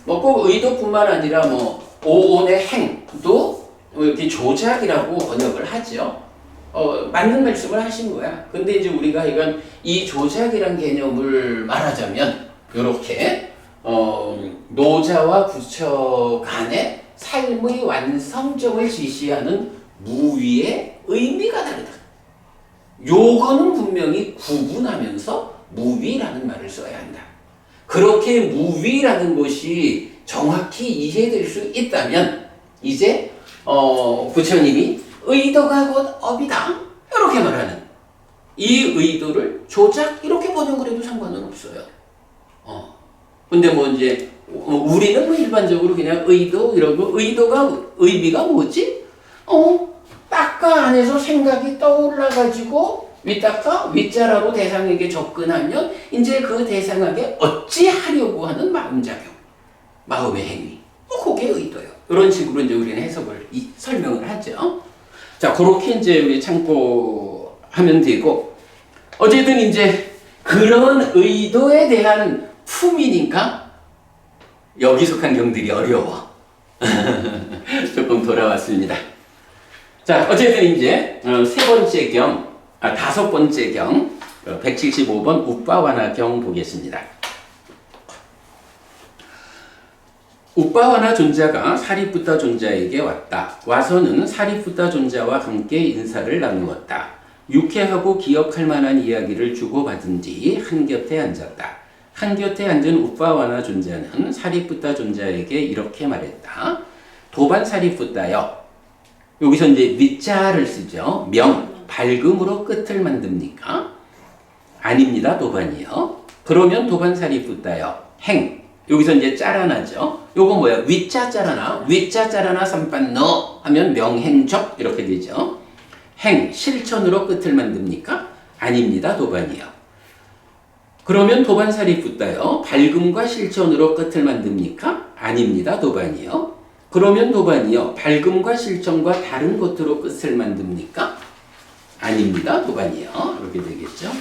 뭐 꼭 의도뿐만 아니라 뭐 오온의 행도 이렇게 조작이라고 번역을 하죠. 맞는 말씀을 하신 거야. 근데 이제 우리가 이건 이 조작이란 개념을 말하자면 요렇게 노자와 부처 간의 삶의 완성점을 지시하는 무위의 의미가 다르다. 요거는 분명히 구분하면서 무위라는 말을 써야 한다. 그렇게 무위라는 것이 정확히 이해될 수 있다면 이제 부처님이 의도가 곧 업이다 이렇게 말하는 이 의도를 조작 이렇게 번역을 해도 상관은 없어요. 근데 뭐 이제 우리는 뭐 일반적으로 그냥 의도 이러고 의도가 의미가 뭐지? 딱가 안에서 생각이 떠올라가지고 윗딱가 윗자라로 대상에게 접근하면 이제 그 대상에게 어찌하려고 하는 마음작용, 마음의 행위, 그게 의도예요. 이런 식으로 이제 우리는 해석을 설명을 하죠. 자, 그렇게 이제 우리 참고하면 되고 어쨌든 이제 그런 의도에 대한 품이니까 여기 속한 경들이 어려워. 조금 돌아왔습니다. 자, 어쨌든 이제 다섯 번째 경 175번 우빠와나경 보겠습니다. 우빠와나 존자가 사리푸타 존자에게 왔다. 와서는 사리푸타 존자와 함께 인사를 나누었다. 유쾌하고 기억할 만한 이야기를 주고받은 뒤 한곁에 앉았다. 한곁에 앉은 우빠와나 존자는 사리푸타 존자에게 이렇게 말했다. 도반 사리푸타여. 여기서 이제 밑자를 쓰죠. 밝음으로 끝을 만듭니까? 아닙니다. 도반이요. 그러면 도반 사리푸타여. 여기서 이제 짤 하나죠. 요거 뭐야? 위자자라나 위자자라나 삼반너 하면 명행적 이렇게 되죠. 행 실천으로 끝을 만듭니까? 아닙니다. 도반이요. 그러면 도반살이 붙다요. 발금과 실천으로 끝을 만듭니까? 아닙니다. 도반이요. 그러면 도반이요. 발금과 실천과 다른 것으로 끝을 만듭니까? 아닙니다. 도반이요. 이렇게 되겠죠.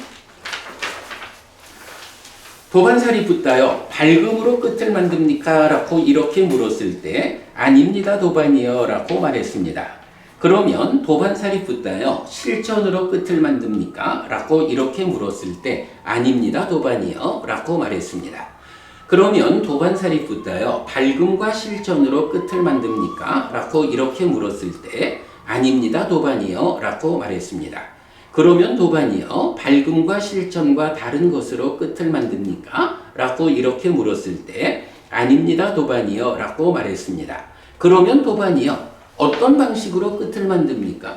도반살이 붙다요. 발금으로 끝을 만듭니까? 라고 이렇게 물었을 때 아닙니다. 도반이요. 라고 말했습니다. 그러면 도반살이 붙다요. 실천으로 끝을 만듭니까? 라고 이렇게 물었을 때 아닙니다. 도반이요. 라고 말했습니다. 그러면 도반살이 붙다요. 발금과 실천으로 끝을 만듭니까? 라고 이렇게 물었을 때 아닙니다. 도반이요. 라고 말했습니다. 그러면 도반이요. 발금과 실천과 다른 것으로 끝을 만듭니까? 라고 이렇게 물었을 때 아닙니다. 도반이요. 라고 말했습니다. 그러면 도반이요. 어떤 방식으로 끝을 만듭니까?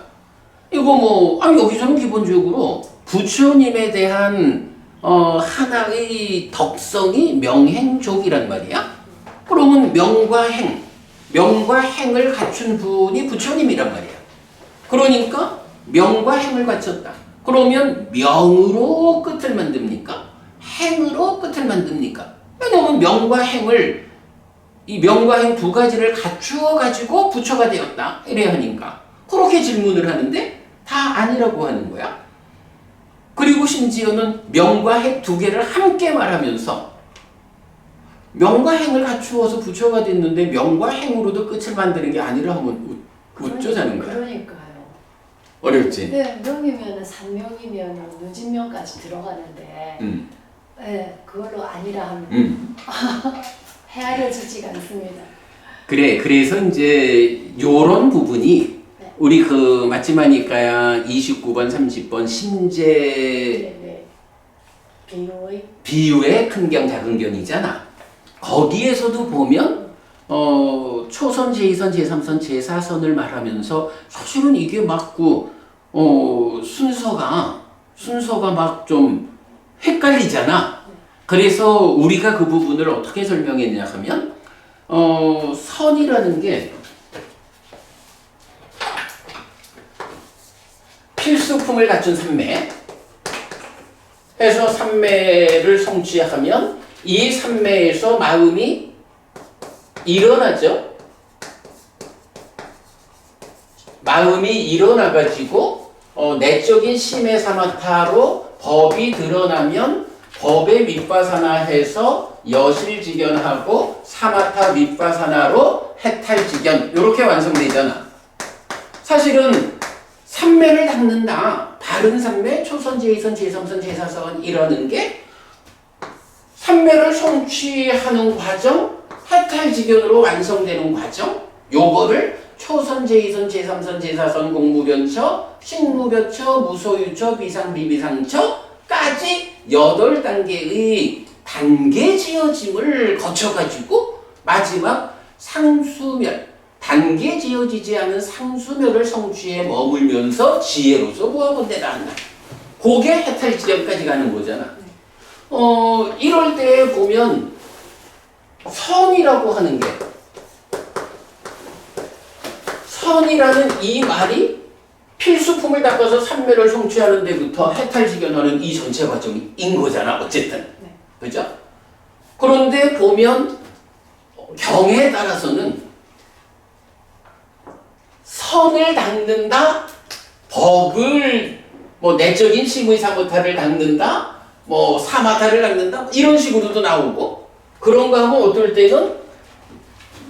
이거 뭐 여기서는 기본적으로 부처님에 대한 하나의 덕성이 명행족이란 말이야. 그러면 명과 행을 갖춘 분이 부처님이란 말이야. 그러니까 명과 행을 갖췄다. 그러면 명으로 끝을 만듭니까? 행으로 끝을 만듭니까? 왜냐하면 명과 행을 이 명과 행 두 가지를 갖추어 가지고 부처가 되었다. 이래야 하니까 그렇게 질문을 하는데 다 아니라고 하는 거야. 그리고 심지어는 명과 행 두 개를 함께 말하면서 명과 행을 갖추어서 부처가 됐는데 명과 행으로도 끝을 만드는 게 아니라 하면 어쩌자는 거야. 그러니까요. 어렵지? 네, 명이면 산명이면 누진명까지 들어가는데 네, 그걸로 아니라 하면 헤아려지지가 않습니다. 그래, 그래서 이제 요런 부분이 네. 우리 그 맞지마니까야 29번, 30번 신제 비유의 큰경 작은경이잖아. 거기에서도 보면 초선, 제2선, 제3선, 제4선을 말하면서 사실은 이게 맞고 순서가 막 좀 헷갈리잖아. 그래서 우리가 그 부분을 어떻게 설명했냐 하면 선이라는 게 필수품을 갖춘 삼매 해서 삼매를 성취하면 이 삼매에서 마음이 일어나죠. 마음이 일어나가지고 내적인 심의 사마타로 법이 드러나면 법의 윗바사나해서 여실직연하고 사마타 윗바사나로 해탈직연 이렇게 완성되잖아. 사실은 삼매를 닦는다. 바른 삼매, 초선, 제2선, 제3선, 제4선 이라는 게 삼매를 성취하는 과정, 해탈직연으로 완성되는 과정 요거를 초선, 제2선, 제3선, 제4선, 공무변처, 식무변처, 무소유처, 비상비비상처까지 8단계의 단계 지어짐을 거쳐가지고 마지막 상수멸, 단계 지어지지 않은 상수멸을 성취에 머물면서 지혜로서 무아본대다 한다. 그게 해탈지점까지 가는 거잖아. 이럴 때 보면 선이라고 하는 게 선이라는 이 말이 필수품을 닦아서 삼매를 성취하는 데부터 해탈지견하는 이 전체 과정인 거잖아. 어쨌든. 네. 그죠? 그런데 보면 경에 따라서는 선을 닦는다, 법을 내적인 심의 사무타를 닦는다, 사마타를 닦는다 이런 식으로도 나오고 그런가 하면 어떨 때는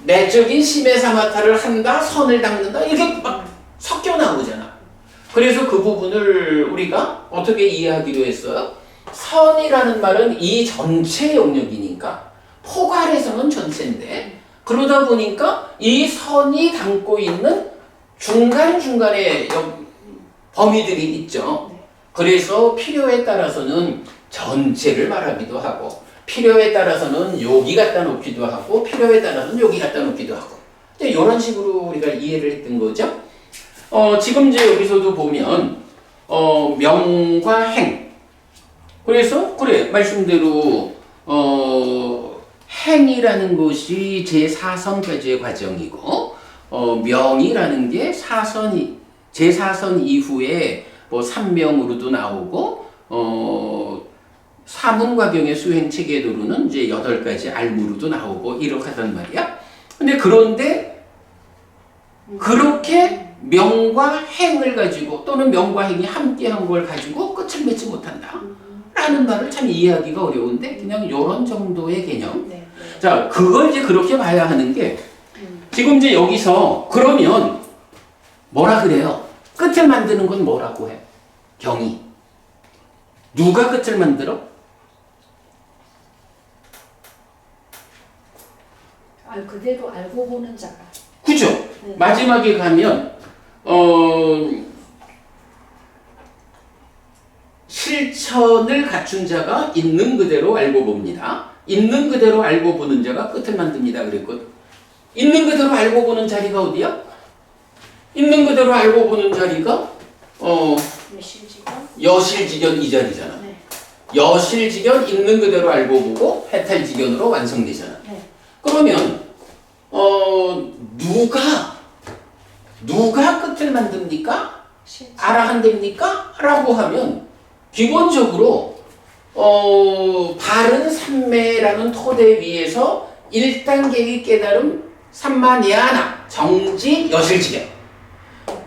내적인 심의 사마타를 한다, 선을 닦는다 이렇게 막 섞여 나오잖아. 그래서 그 부분을 우리가 어떻게 이해하기로 했어요? 선이라는 말은 이 전체 영역이니까 포괄해서는 전체인데 그러다 보니까 이 선이 담고 있는 중간중간에 범위들이 있죠. 그래서 필요에 따라서는 전체를 말하기도 하고 필요에 따라서는 여기 갖다 놓기도 하고 필요에 따라서는 여기 갖다 놓기도 하고 이런 식으로 우리가 이해를 했던 거죠. 지금 이제 여기서도 보면 명과 행 그래서 그래 말씀대로 행이라는 것이 제4선까지의 과정이고 명이라는 게 제4선 이후에 뭐 3명으로도 나오고 사문과경의 수행체계도로는 이제 8가지 알무로도 나오고 이렇게 하단 말이야. 근데 그런데 그렇게 명과 행을 가지고 또는 명과 행이 함께한 걸 가지고 끝을 맺지 못한다 라는 말을 참 이해하기가 어려운데 그냥 이런 정도의 개념. 네. 자, 그걸 이제 그렇게 봐야 하는 게 지금 이제 여기서 그러면 뭐라 그래요? 끝을 만드는 건 뭐라고 해? 경이. 누가 끝을 만들어? 그대로 알고 보는 자가. 그죠? 네. 마지막에 가면 실천을 갖춘 자가 있는 그대로 알고 봅니다. 있는 그대로 알고 보는 자가 끝을 만듭니다. 그랬거든. 있는 그대로 알고 보는 자리가 어디야? 있는 그대로 알고 보는 자리가 여실직연 이 자리잖아. 네. 여실직연 있는 그대로 알고 보고 해탈직연으로 완성되잖아. 네. 그러면 누가 끝을 만듭니까? 알아간답니까? 라고 하면 기본적으로 바른 삼매라는 토대 위에서 1단계의 깨달음 삼마니아나 정지 여실직연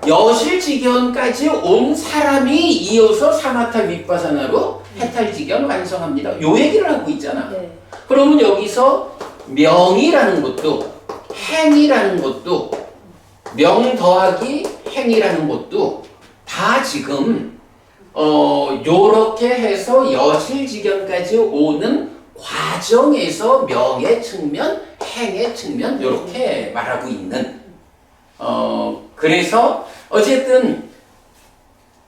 여실직연까지 온 사람이 이어서 사마타 윗바사나로 해탈직연 완성합니다. 요 얘기를 하고 있잖아. 네. 그러면 여기서 명이라는 것도 행이라는 것도 명 더하기 행이라는 것도 다 지금 요렇게 해서 여실직연까지 오는 과정에서 명의 측면, 행의 측면 요렇게 말하고 있는 그래서 어쨌든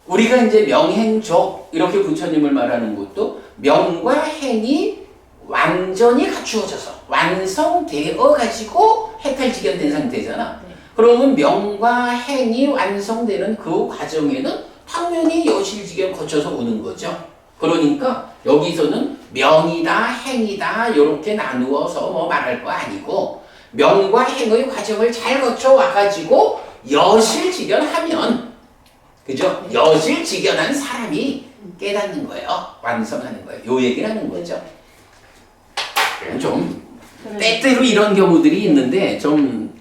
우리가 이제 명행족 이렇게 부처님을 말하는 것도 명과 행이 완전히 갖추어져서 완성되어 가지고 해탈직연된 상태잖아. 네. 그러면 명과 행이 완성되는 그 과정에는 당연히 여실직연 거쳐서 오는 거죠. 그러니까 여기서는 명이다 행이다 이렇게 나누어서 뭐 말할 거 아니고 명과 행의 과정을 잘 거쳐 와가지고 여실직연하면 그죠? 여실직연한 사람이 깨닫는 거예요. 완성하는 거예요. 요 얘기를 하는 거죠. 좀 때때로 이런 경우들이 있는데 좀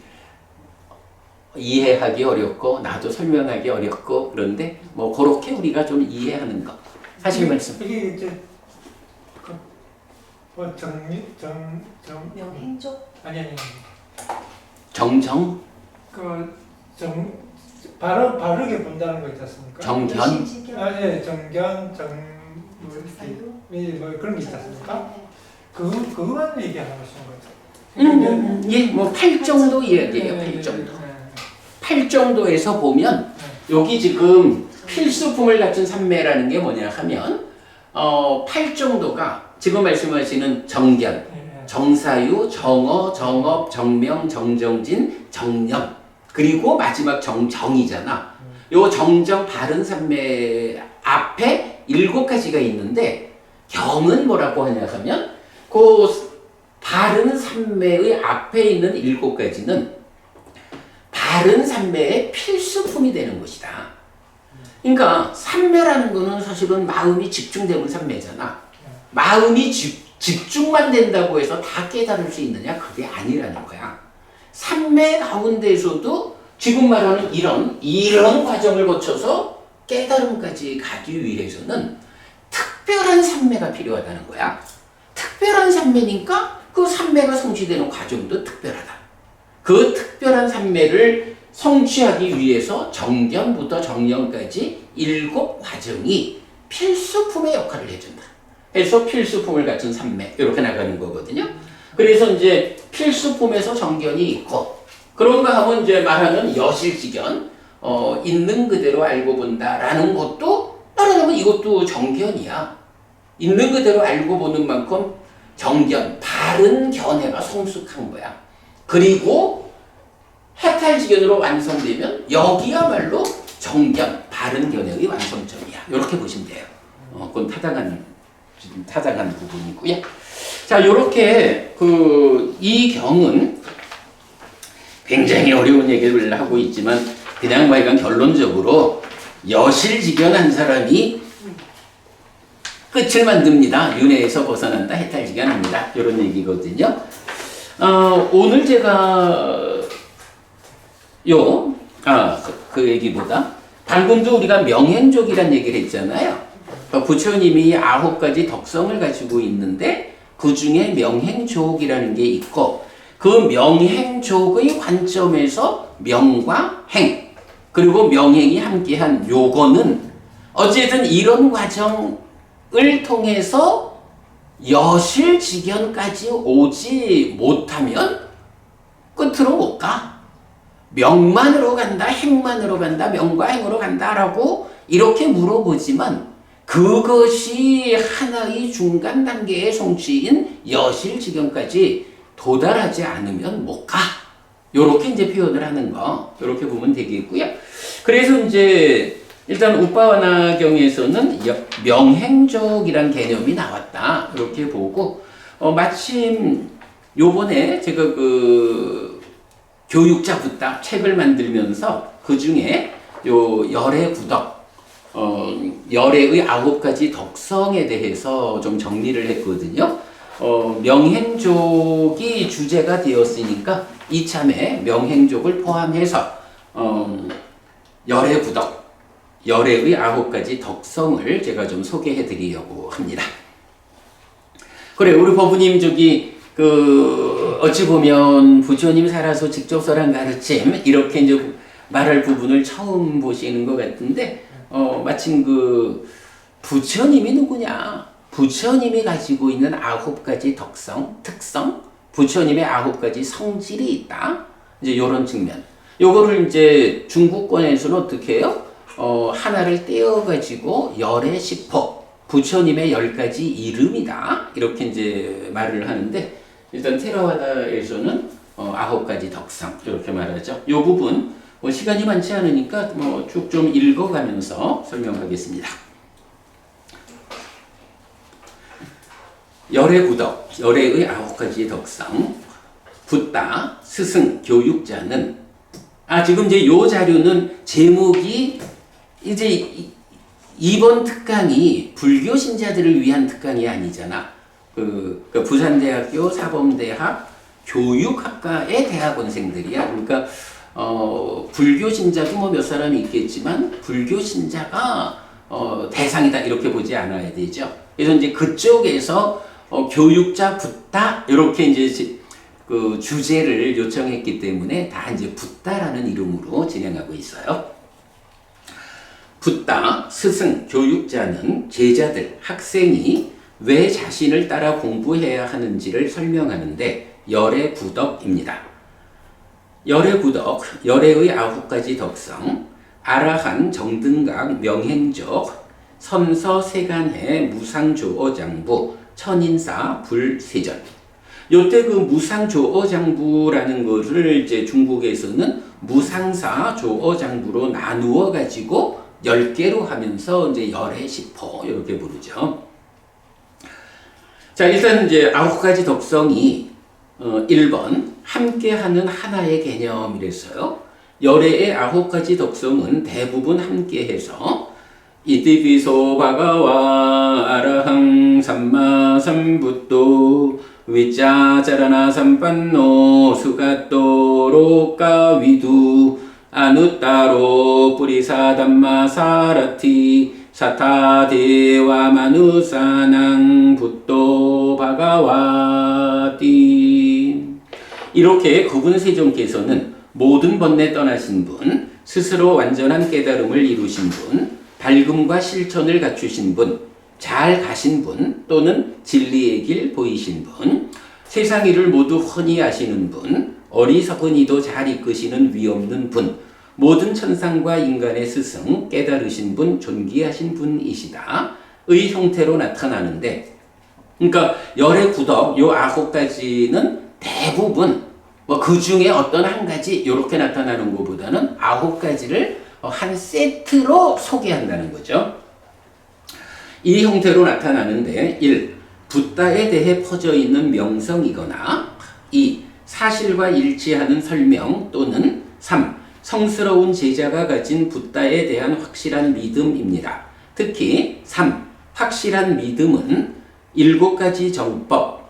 이해하기 어렵고 나도 설명하기 어렵고 그런데 뭐 그렇게 우리가 좀 이해하는 거 사실 말씀. 이게 이제 뭐 명행족? 아니 정정 바르게 본다는 거 있지 않습니까? 정견 예, 정견 뭐 그런 게 있지 않습니까? 그거만 얘기하는 것인 거죠. 예, 뭐 8정도 이야기예요. 8정도. 8정도에서 보면 여기 지금 필수품을 갖춘 삼매라는 게 뭐냐 하면 8정도가 지금 말씀하시는 정견, 정사유, 정어, 정업, 정명, 정정진, 정념 그리고 마지막 정정이잖아. 요 정정 바른 삼매 앞에 7가지가 있는데 경은 뭐라고 하냐 하면 그 바른 삼매의 앞에 있는 7가지는 바른 삼매의 필수품이 되는 것이다. 그러니까 삼매라는 거는 사실은 마음이 집중되는 삼매잖아. 마음이 집중만 된다고 해서 다 깨달을 수 있느냐? 그게 아니라는 거야. 삼매 가운데에서도 지금 말하는 이런 과정을 거쳐서 깨달음까지 가기 위해서는 특별한 삼매가 필요하다는 거야. 특별한 삼매니까 그 삼매가 성취되는 과정도 특별하다. 그 특별한 삼매를 성취하기 위해서 정견부터 정념까지 7과정이 필수품의 역할을 해준다. 그래서 필수품을 갖춘 삼매 이렇게 나가는 거거든요. 그래서 이제 필수품에서 정견이 있고 그런가 하면 이제 말하는 여실직연 있는 그대로 알고 본다라는 것도 말하자면 이것도 정견이야. 있는 그대로 알고 보는 만큼 정견, 바른 견해가 성숙한 거야. 그리고 해탈직연으로 완성되면 여기야말로 정견, 바른 견해의 완성점이야. 이렇게 보시면 돼요. 그건 타당한 부분이고요. 자, 요렇게 이 경은 굉장히 어려운 얘기를 하고 있지만 그냥 뭐 이건 결론적으로 여실직연한 사람이 끝을 만듭니다. 윤회에서 벗어난다, 해탈직연합니다. 이런 얘기거든요. 오늘 제가 그 얘기보다 방금도 우리가 명행족이란 얘기를 했잖아요. 부처님이 9가지 덕성을 가지고 있는데 그 중에 명행족이라는 게 있고 그 명행족의 관점에서 명과 행 그리고 명행이 함께한 요거는 어쨌든 이런 과정을 통해서 여실직연까지 오지 못하면 끝으로 못 가. 명만으로 간다, 행만으로 간다, 명과 행으로 간다라고 이렇게 물어보지만 그것이 하나의 중간 단계의 성취인 여실직연까지 도달하지 않으면 못 가. 요렇게 이제 표현을 하는 거. 요렇게 보면 되겠고요. 그래서 이제 일단 우빠와나경에서는 명행족이란 개념이 나왔다. 이렇게 보고 마침 요번에 제가 교육자 붓다 책을 만들면서 그 중에 요 열의 구덕 열의 9가지 덕성에 대해서 좀 정리를 했거든요. 명행족이 주제가 되었으니까 이참에 명행족을 포함해서 열의 구덕, 열의 9가지 덕성을 제가 좀 소개해 드리려고 합니다. 그래, 우리 법부님 어찌 보면 부처님 살아서 직접서랑 가르침 이렇게 이제 말할 부분을 처음 보시는 것 같은데 마침 부처님이 누구냐? 부처님이 가지고 있는 9가지 덕성, 특성, 부처님의 9가지 성질이 있다. 이제 요런 측면. 요거를 이제 중국권에서는 어떻게 해요? 하나를 떼어가지고 열의 10호, 부처님의 10가지 이름이다. 이렇게 이제 말을 하는데, 일단 테라와다에서는 9가지 덕성, 이렇게 말하죠. 요 부분, 시간이 많지 않으니까 쭉 좀 읽어가면서 설명하겠습니다. 열의 구덕, 열의 9가지 덕성, 붓다, 스승, 교육자는 지금 이제 요 자료는 제목이 이제 이번 특강이 불교 신자들을 위한 특강이 아니잖아. 부산대학교 사범대학 교육학과의 대학원생들이야. 그러니까 불교 신자도 몇 사람이 있겠지만 불교 신자가 대상이다 이렇게 보지 않아야 되죠. 그래서 이제 그쪽에서 교육자 붓다 이렇게 이제 주제를 요청했기 때문에 다 이제 붓다라는 이름으로 진행하고 있어요. 붓다, 스승, 교육자는 제자들, 학생이 왜 자신을 따라 공부해야 하는지를 설명하는데 열의 구덕입니다. 열의 구덕, 열의 9가지 덕성, 아라한, 정등각, 명행적, 선서, 세간해, 무상조어장부, 천인사, 불세전. 요때 무상조어장부라는 거를 이제 중국에서는 무상사 조어장부로 나누어 가지고 10개로 하면서 이제 열의 10호 이렇게 부르죠. 자, 일단 이제 9가지 덕성이 1번 함께하는 하나의 개념이랬어요. 열의 9가지 덕성은 대부분 함께해서 이티피소 바가와 아라항 삼마 삼붓도 위짜자라나 삼판노 수가토 로까위두 아누따로 뿌리사 담마 사라티 사타데와 마누사낭 붓도 바가와티. 이렇게 구분세종께서는 모든 번뇌 떠나신 분, 스스로 완전한 깨달음을 이루신 분, 밝음과 실천을 갖추신 분, 잘 가신 분 또는 진리의 길 보이신 분, 세상 일을 모두 훤히 아시는 분, 어리석은 이도 잘 이끄시는 위없는 분, 모든 천상과 인간의 스승, 깨달으신 분, 존귀하신 분이시다. 의 형태로 나타나는데, 그러니까 열의 구덕, 요 9가지는 대부분 그 중에 어떤 한 가지 이렇게 나타나는 것보다는 9가지를 한 세트로 소개한다는 거죠. 이 형태로 나타나는데 1. 붓다에 대해 퍼져 있는 명성이거나 2. 사실과 일치하는 설명 또는 3. 성스러운 제자가 가진 붓다에 대한 확실한 믿음입니다. 특히 3. 확실한 믿음은 7가지 정법,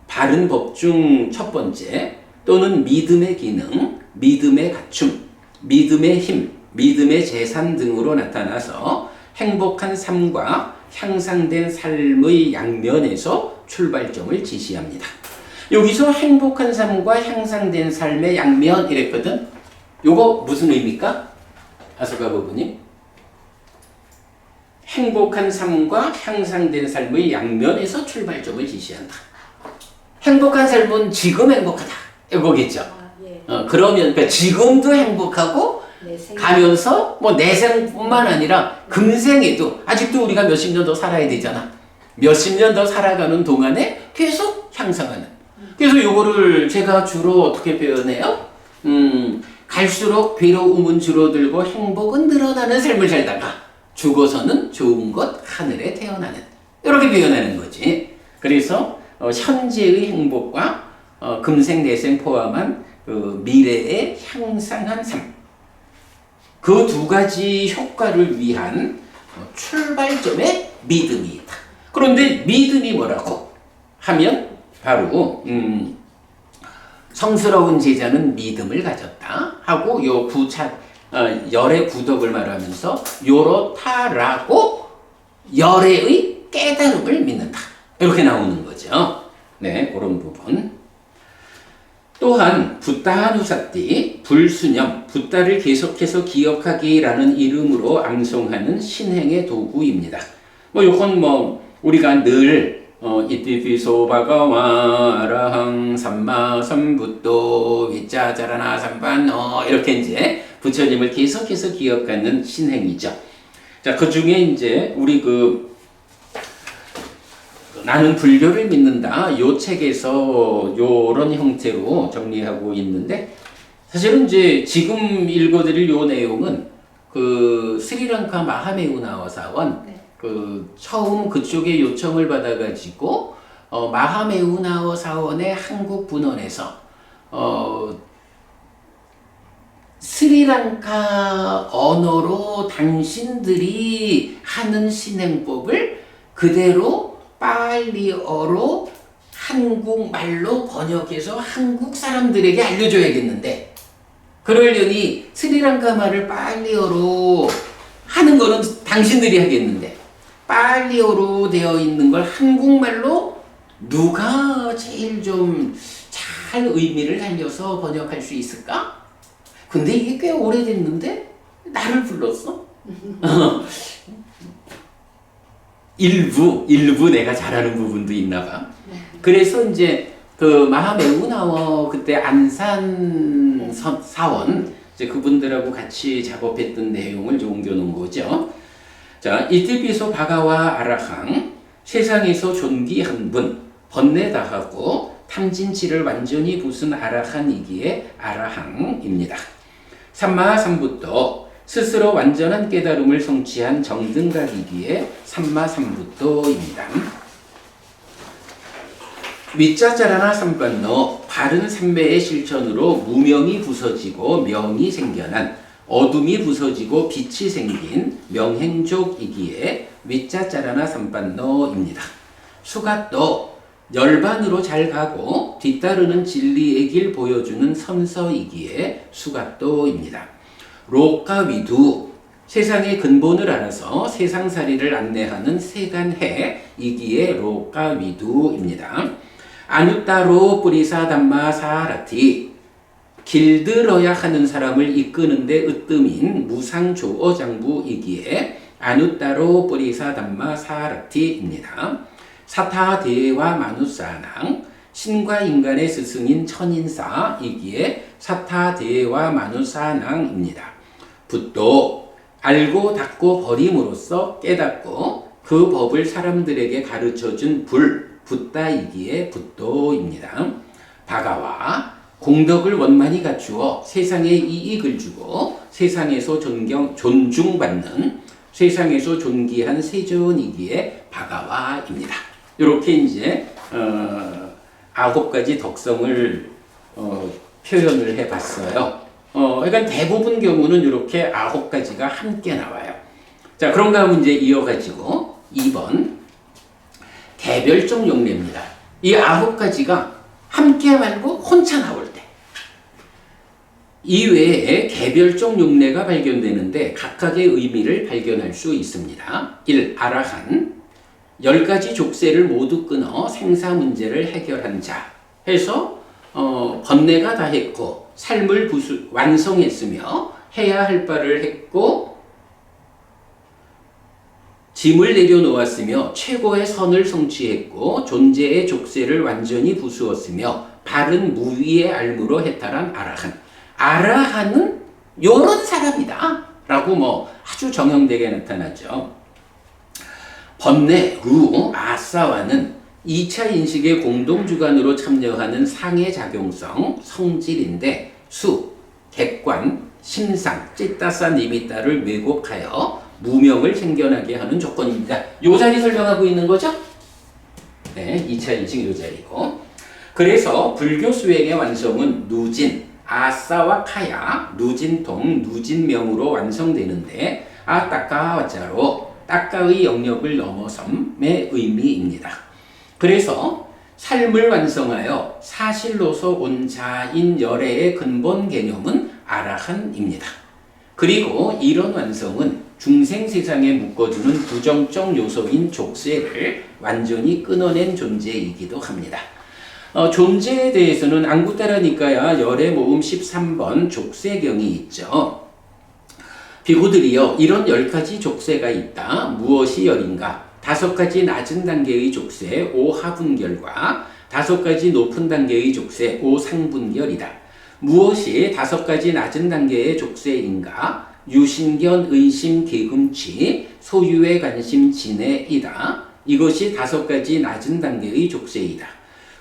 바른 법 중 첫 번째 또는 믿음의 기능, 믿음의 갖춤, 믿음의 힘, 믿음의 재산 등으로 나타나서 행복한 삶과 향상된 삶의 양면에서 출발점을 지시합니다. 여기서 행복한 삶과 향상된 삶의 양면 이랬거든. 요거 무슨 의미입니까? 아소가 부부님. 행복한 삶과 향상된 삶의 양면에서 출발점을 지시한다. 행복한 삶은 지금 행복하다. 이거겠죠. 예. 그러면 그러니까 지금도 행복하고 가면서 뭐 내생뿐만 아니라 금생에도 아직도 우리가 몇십 년 더 살아야 되잖아. 몇십 년 더 살아가는 동안에 계속 향상하는. 그래서 요거를 제가 주로 어떻게 표현해요? 갈수록 괴로움은 줄어들고 행복은 늘어나는 삶을 살다가 죽어서는 좋은 것 하늘에 태어나는. 이렇게 표현하는 거지. 그래서 현재의 행복과 금생 내생 포함한 미래의 향상한 삶. 그 두 가지 효과를 위한 출발점의 믿음이 있다. 그런데 믿음이 뭐라고 하면 바로 성스러운 제자는 믿음을 가졌다 하고 요 열의 구덕을 말하면서 요렇다라고 열의 깨달음을 믿는다. 이렇게 나오는 거죠. 네, 그런 부분. 또한 붓다하누사띠, 불수념, 붓다를 계속해서 기억하기라는 이름으로 암송하는 신행의 도구입니다. 요건 우리가 늘 이띠피소 바가와 아라항 삼마 삼붓도 위짜자라나 삼반어 이렇게 이제 부처님을 계속해서 기억하는 신행이죠. 자, 그 중에 이제 우리 나는 불교를 믿는다. 요 책에서 요런 형태로 정리하고 있는데 사실은 이제 지금 읽어드릴 요 내용은 스리랑카 마하메우나와 사원 처음 그쪽에 요청을 받아가지고 마하메우나와 사원의 한국 분원에서 스리랑카 언어로 당신들이 하는 신행법을 그대로 빨리어로 한국말로 번역해서 한국 사람들에게 알려줘야겠는데 그러려니 스리랑카 말을 빨리어로 하는 거는 당신들이 하겠는데 빨리어로 되어 있는 걸 한국말로 누가 제일 좀 잘 의미를 살려서 번역할 수 있을까? 근데 이게 꽤 오래됐는데 나를 불렀어? 일부 내가 잘하는 부분도 있나 봐. 그래서 이제 마하메우나와 그때 안산 사원 이제 그분들하고 같이 작업했던 내용을 좀 옮겨놓은 거죠. 자, 이티피소 바가와 아라항 세상에서 존귀한 분 번뇌다하고 탐진치를 완전히 부순 아라한이기에 아라항입니다. 삼마삼부토 스스로 완전한 깨달음을 성취한 정등각이기에 삼마삼부토입니다. 위짜자라나 삼반노 바른 삼매의 실천으로 무명이 부서지고 명이 생겨난 어둠이 부서지고 빛이 생긴 명행족이기에 위짜자라나 삼반노입니다. 수가또 열반으로 잘 가고 뒤따르는 진리의 길 보여주는 선서이기에 수가또입니다. 로카위두 세상의 근본을 알아서 세상살이를 안내하는 세간해이기에 로카위두입니다. 아누따로 뿌리사 담마 사라티 길들어야 하는 사람을 이끄는데 으뜸인 무상조어장부이기에 아누따로 뿌리사 담마 사라티입니다. 사타대와 마누사낭 신과 인간의 스승인 천인사이기에 사타대와 마누사낭입니다. 붓도 알고 닦고 버림으로써 깨닫고 그 법을 사람들에게 가르쳐준 붓다이기에 붓도입니다. 바가와 공덕을 원만히 갖추어 세상에 이익을 주고 세상에서 존중받는 세상에서 존귀한 세존이기에 바가와입니다. 이렇게 이제 9가지 덕성을 표현을 해봤어요. 그러니까 대부분 경우는 이렇게 9가지가 함께 나와요. 자, 그런가 하면 이제 이어가지고 2번 개별적 용례입니다. 이 9가지가 함께 말고 혼자 나올 때 이외에 개별적 용례가 발견되는데 각각의 의미를 발견할 수 있습니다. 1. 아라한 10가지 족쇄를 모두 끊어 생사 문제를 해결한 자 해서 번뇌가 다 했고 삶을 완성했으며 해야 할 바를 했고 짐을 내려놓았으며 최고의 선을 성취했고 존재의 족쇄를 완전히 부수었으며 바른 무위의 알무로 해탈한 아라한. 아라한은 요런 사람이다 라고 아주 정형되게 나타나죠. 번뇌, 루, 아싸와는 2차 인식의 공동주관으로 참여하는 상해작용성, 성질인데 수, 객관, 심상, 찌따싸 니미따를 왜곡하여 무명을 생겨나게 하는 조건입니다. 요 자리 설명하고 있는 거죠? 네, 2차 인식 요 자리고. 그래서 불교 수행의 완성은 누진, 아싸와 카야, 누진통, 누진명으로 완성되는데 따까와자로 따까의 영역을 넘어섬의 의미입니다. 그래서 삶을 완성하여 사실로서 온 자인 열애의 근본 개념은 아라한입니다. 그리고 이런 완성은 중생 세상에 묶어주는 부정적 요소인 족쇄를 완전히 끊어낸 존재이기도 합니다. 존재에 대해서는 앙구타라 니까야 열애 모음 13번 족쇄경이 있죠. 비구들이여 이런 10가지 족쇄가 있다. 무엇이 열인가? 5가지 낮은 단계의 족쇄 5하분결과 5가지 높은 단계의 족쇄 5상분결이다. 무엇이 5가지 낮은 단계의 족쇄인가? 유신견, 의심, 개금치, 소유의 관심, 진해이다. 이것이 5가지 낮은 단계의 족쇄이다.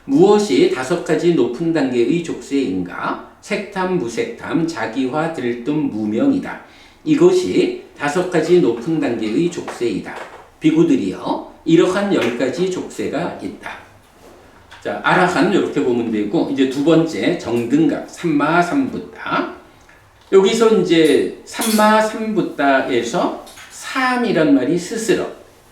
무엇이 5가지 높은 단계의 족쇄인가? 색탐, 무색탐, 자기화, 들뜸, 무명이다. 이것이 5가지 높은 단계의 족쇄이다. 비구들이여 이러한 10가지 족쇄가 있다. 자, 아라한 이렇게 보면 되고 이제 두 번째 정등각 삼마삼붓다. 여기서 이제 삼마삼붓다에서 삼이란 말이 스스로,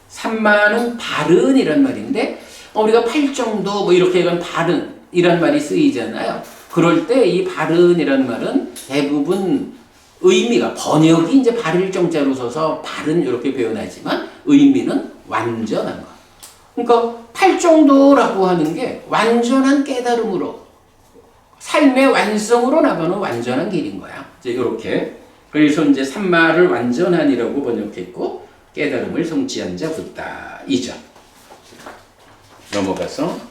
삼마는 바른이란 말인데 우리가 팔정도 이렇게 하면 바른이란 말이 쓰이잖아요. 그럴 때 이 바른이란 말은 대부분 의미가 번역이 이제 바를 정자로 써서 바른 이렇게 표현하지만 의미는 완전한 것. 그러니까 팔정도라고 하는 게 완전한 깨달음으로 삶의 완성으로 나가는 완전한 길인 거야. 이제 이렇게. 그래서 이제 삼마를 완전한이라고 번역했고 깨달음을 성취한 자 붓다이죠. 넘어가서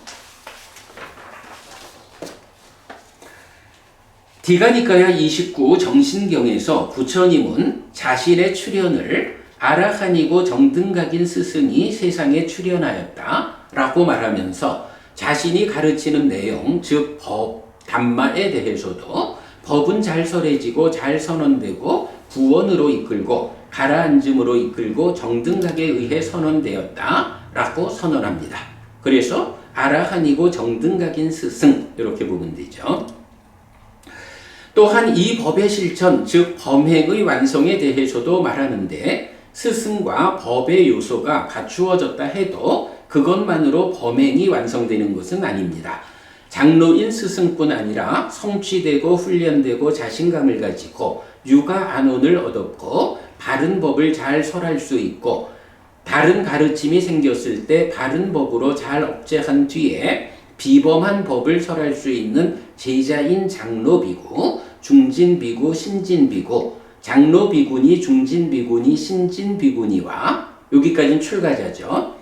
디가니까야 29 정신경에서 부처님은 자신의 출현을 아라한이고 정등각인 스승이 세상에 출현하였다 라고 말하면서 자신이 가르치는 내용, 즉 법, 담마에 대해서도 법은 잘 설해지고 잘 선언되고 구원으로 이끌고 가라앉음으로 이끌고 정등각에 의해 선언되었다 라고 선언합니다. 그래서 아라한이고 정등각인 스승 이렇게 보면 되죠. 또한 이 법의 실천, 즉 범행의 완성에 대해서도 말하는데 스승과 법의 요소가 갖추어졌다 해도 그것만으로 범행이 완성되는 것은 아닙니다. 장로인 스승뿐 아니라 성취되고 훈련되고 자신감을 가지고 유가 안온을 얻었고 바른 법을 잘 설할 수 있고 다른 가르침이 생겼을 때 바른 법으로 잘 억제한 뒤에 비범한 법을 설할 수 있는 제자인 장로비구, 중진비구, 신진비구, 장로비구니, 중진비구니, 신진비구니와 여기까지는 출가자죠.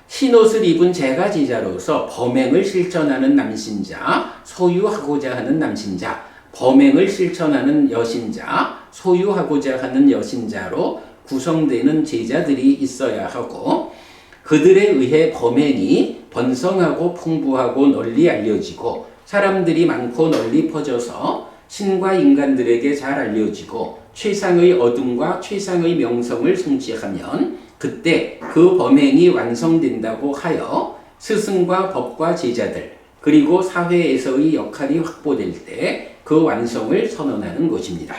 흰옷을 입은 제가 제자로서 범행을 실천하는 남신자, 소유하고자 하는 남신자, 범행을 실천하는 여신자, 소유하고자 하는 여신자로 구성되는 제자들이 있어야 하고 그들에 의해 범행이 번성하고 풍부하고 널리 알려지고 사람들이 많고 널리 퍼져서 신과 인간들에게 잘 알려지고 최상의 어둠과 최상의 명성을 성취하면 그때 그 범행이 완성된다고 하여 스승과 법과 제자들 그리고 사회에서의 역할이 확보될 때 그 완성을 선언하는 것입니다.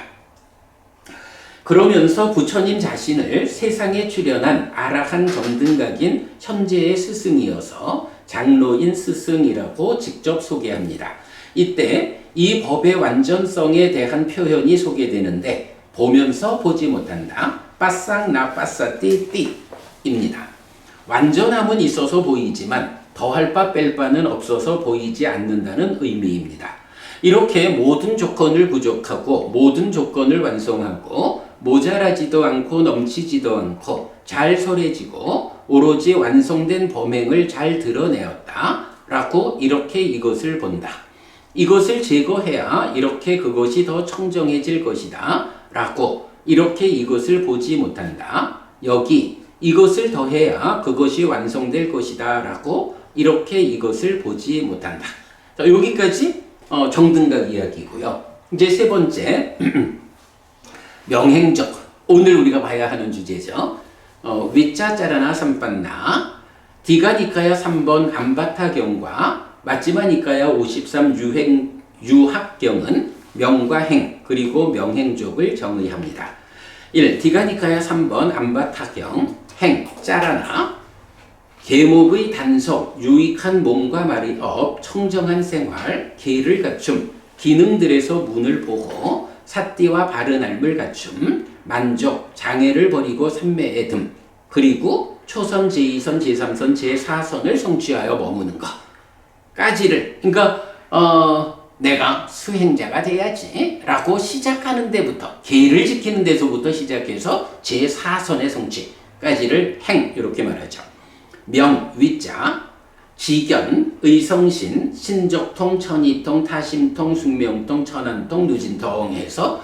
그러면서 부처님 자신을 세상에 출현한 아라한 정등각인 현재의 스승이어서 장로인 스승이라고 직접 소개합니다. 이때 이 법의 완전성에 대한 표현이 소개되는데 보면서 보지 못한다. 빠싹 나 빠싸띠띠입니다. 완전함은 있어서 보이지만 더할 바 뺄 바는 없어서 보이지 않는다는 의미입니다. 이렇게 모든 조건을 부족하고 모든 조건을 완성하고 모자라지도 않고 넘치지도 않고 잘 설해지고 오로지 완성된 범행을 잘 드러내었다 라고 이렇게 이것을 본다. 이것을 제거해야 이렇게 그것이 더 청정해질 것이다 라고 이렇게 이것을 보지 못한다. 여기 이것을 더해야 그것이 완성될 것이다 라고 이렇게 이것을 보지 못한다. 자, 여기까지 정등각 이야기고요. 이제 세 번째 명행적, 오늘 우리가 봐야 하는 주제죠. 위짜짜라나 삼빤나 디가니까야 3번 암바타경과 마지마니까야 53 유학경은 명과 행 그리고 명행족을 정의합니다. 1. 디가니까야 3번 암바타경 행 짜라나 계목의 단속, 유익한 몸과 말의 업, 청정한 생활, 계를 갖춤, 기능들에서 문을 보고 사띠와 바른 삶을 갖춤, 만족, 장애를 버리고 삼매의 듬, 그리고 초선, 제2선, 제3선, 제4선을 성취하여 머무는 것 까지를, 그러니까 내가 수행자가 돼야지 라고 시작하는 데부터, 계를 지키는 데서부터 시작해서 제4선의 성취까지를 행 이렇게 말하죠. 명, 위자, 지견, 의성신, 신족통, 천이통, 타심통, 숙명통, 천안통, 누진통 해서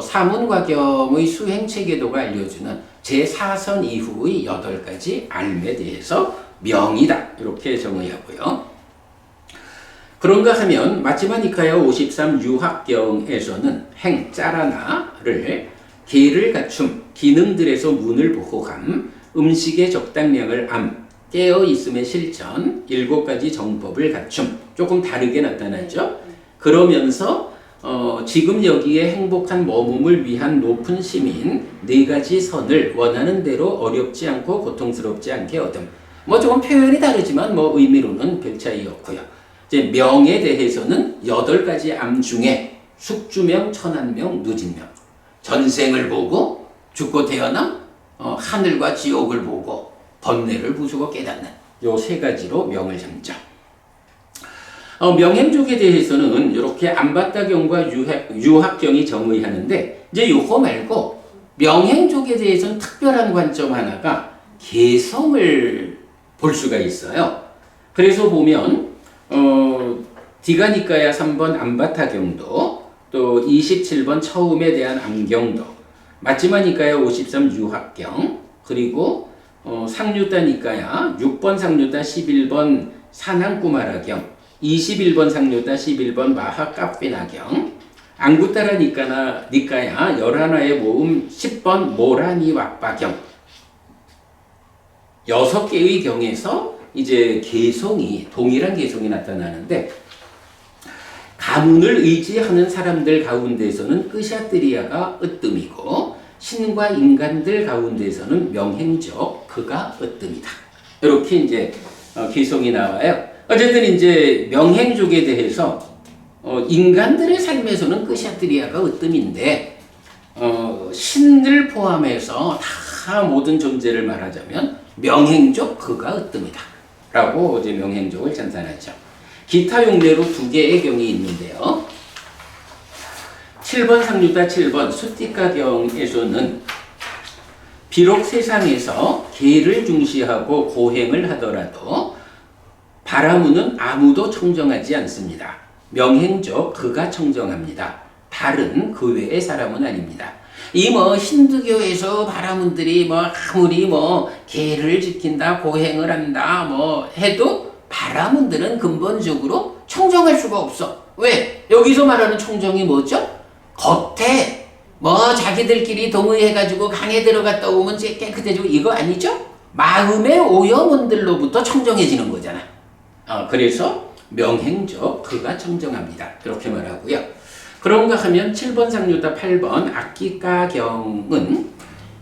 사문과경의 수행체계도가 알려주는 제4선 이후의 8가지 알에 대해서 명이다 이렇게 정의하고요. 그런가 하면 마치마니카야 53 유학경에서는 행, 짜라나를 계를 갖춤, 기능들에서 문을 보호함, 음식의 적당량을 암, 깨어있음의 실천, 7가지 정법을 갖춤, 조금 다르게 나타나죠. 그러면서 지금 여기에 행복한 머금을 위한 높은 시민 4가지 선을 원하는 대로 어렵지 않고 고통스럽지 않게 얻음. 뭐 조금 표현이 다르지만 뭐 의미로는 별 차이 없고요. 이제 명에 대해서는 8가지 암 중에 숙주명, 천안명, 누진명, 전생을 보고 죽고 태어남, 하늘과 지옥을 보고 번뇌를 부수고 깨닫는 요 3가지로 명을 잡죠. 명행족에 대해서는 이렇게 암바타경과 유학경이 정의하는데 이제 요거 말고 명행족에 대해서는 특별한 관점 하나가 개성을 볼 수가 있어요. 그래서 보면 디가니까야 3번 암바타경도 또 27번 처음에 대한 암경도 마지마니까야 53 유학경 그리고 상류다니까야 6번 상류다 11번 산항꾸마라경 21번 상류다 11번 마하카페나경 앙구따라니까야 11의 모음 10번 모라니 왁바경 6개의 경에서 이제 개성이 동일한 개성이 나타나는데 가문을 의지하는 사람들 가운데서는 끄샤트리아가 으뜸이고 신과 인간들 가운데서는 명행적 그가 으뜸이다. 이렇게 이제 개성이 나와요. 어쨌든 이제 명행족에 대해서 인간들의 삶에서는 끄샤트리아가 으뜸인데 신을 포함해서 다 모든 존재를 말하자면 명행족 그가 으뜸이다. 라고 이제 명행족을 찬탄하죠. 기타 용례로 2개의 경이 있는데요. 7번 상류다 7번 수티가경에서는 비록 세상에서 계를 중시하고 고행을 하더라도 바라무는 아무도 청정하지 않습니다. 명행적 그가 청정합니다. 다른 그 외의 사람은 아닙니다. 이 힌두교에서 바라문들이 아무리 계를 지킨다 고행을 한다 해도 바라문들은 근본적으로 청정할 수가 없어. 왜? 여기서 말하는 청정이 뭐죠? 겉에 자기들끼리 동의해가지고 강에 들어갔다 오면 깨끗해지고 이거 아니죠? 마음의 오염원들로부터 청정해지는 거잖아. 그래서 명행적 그가 청정합니다. 그렇게 말하고요. 그런가 하면 7번 상류다 8번 악기가경은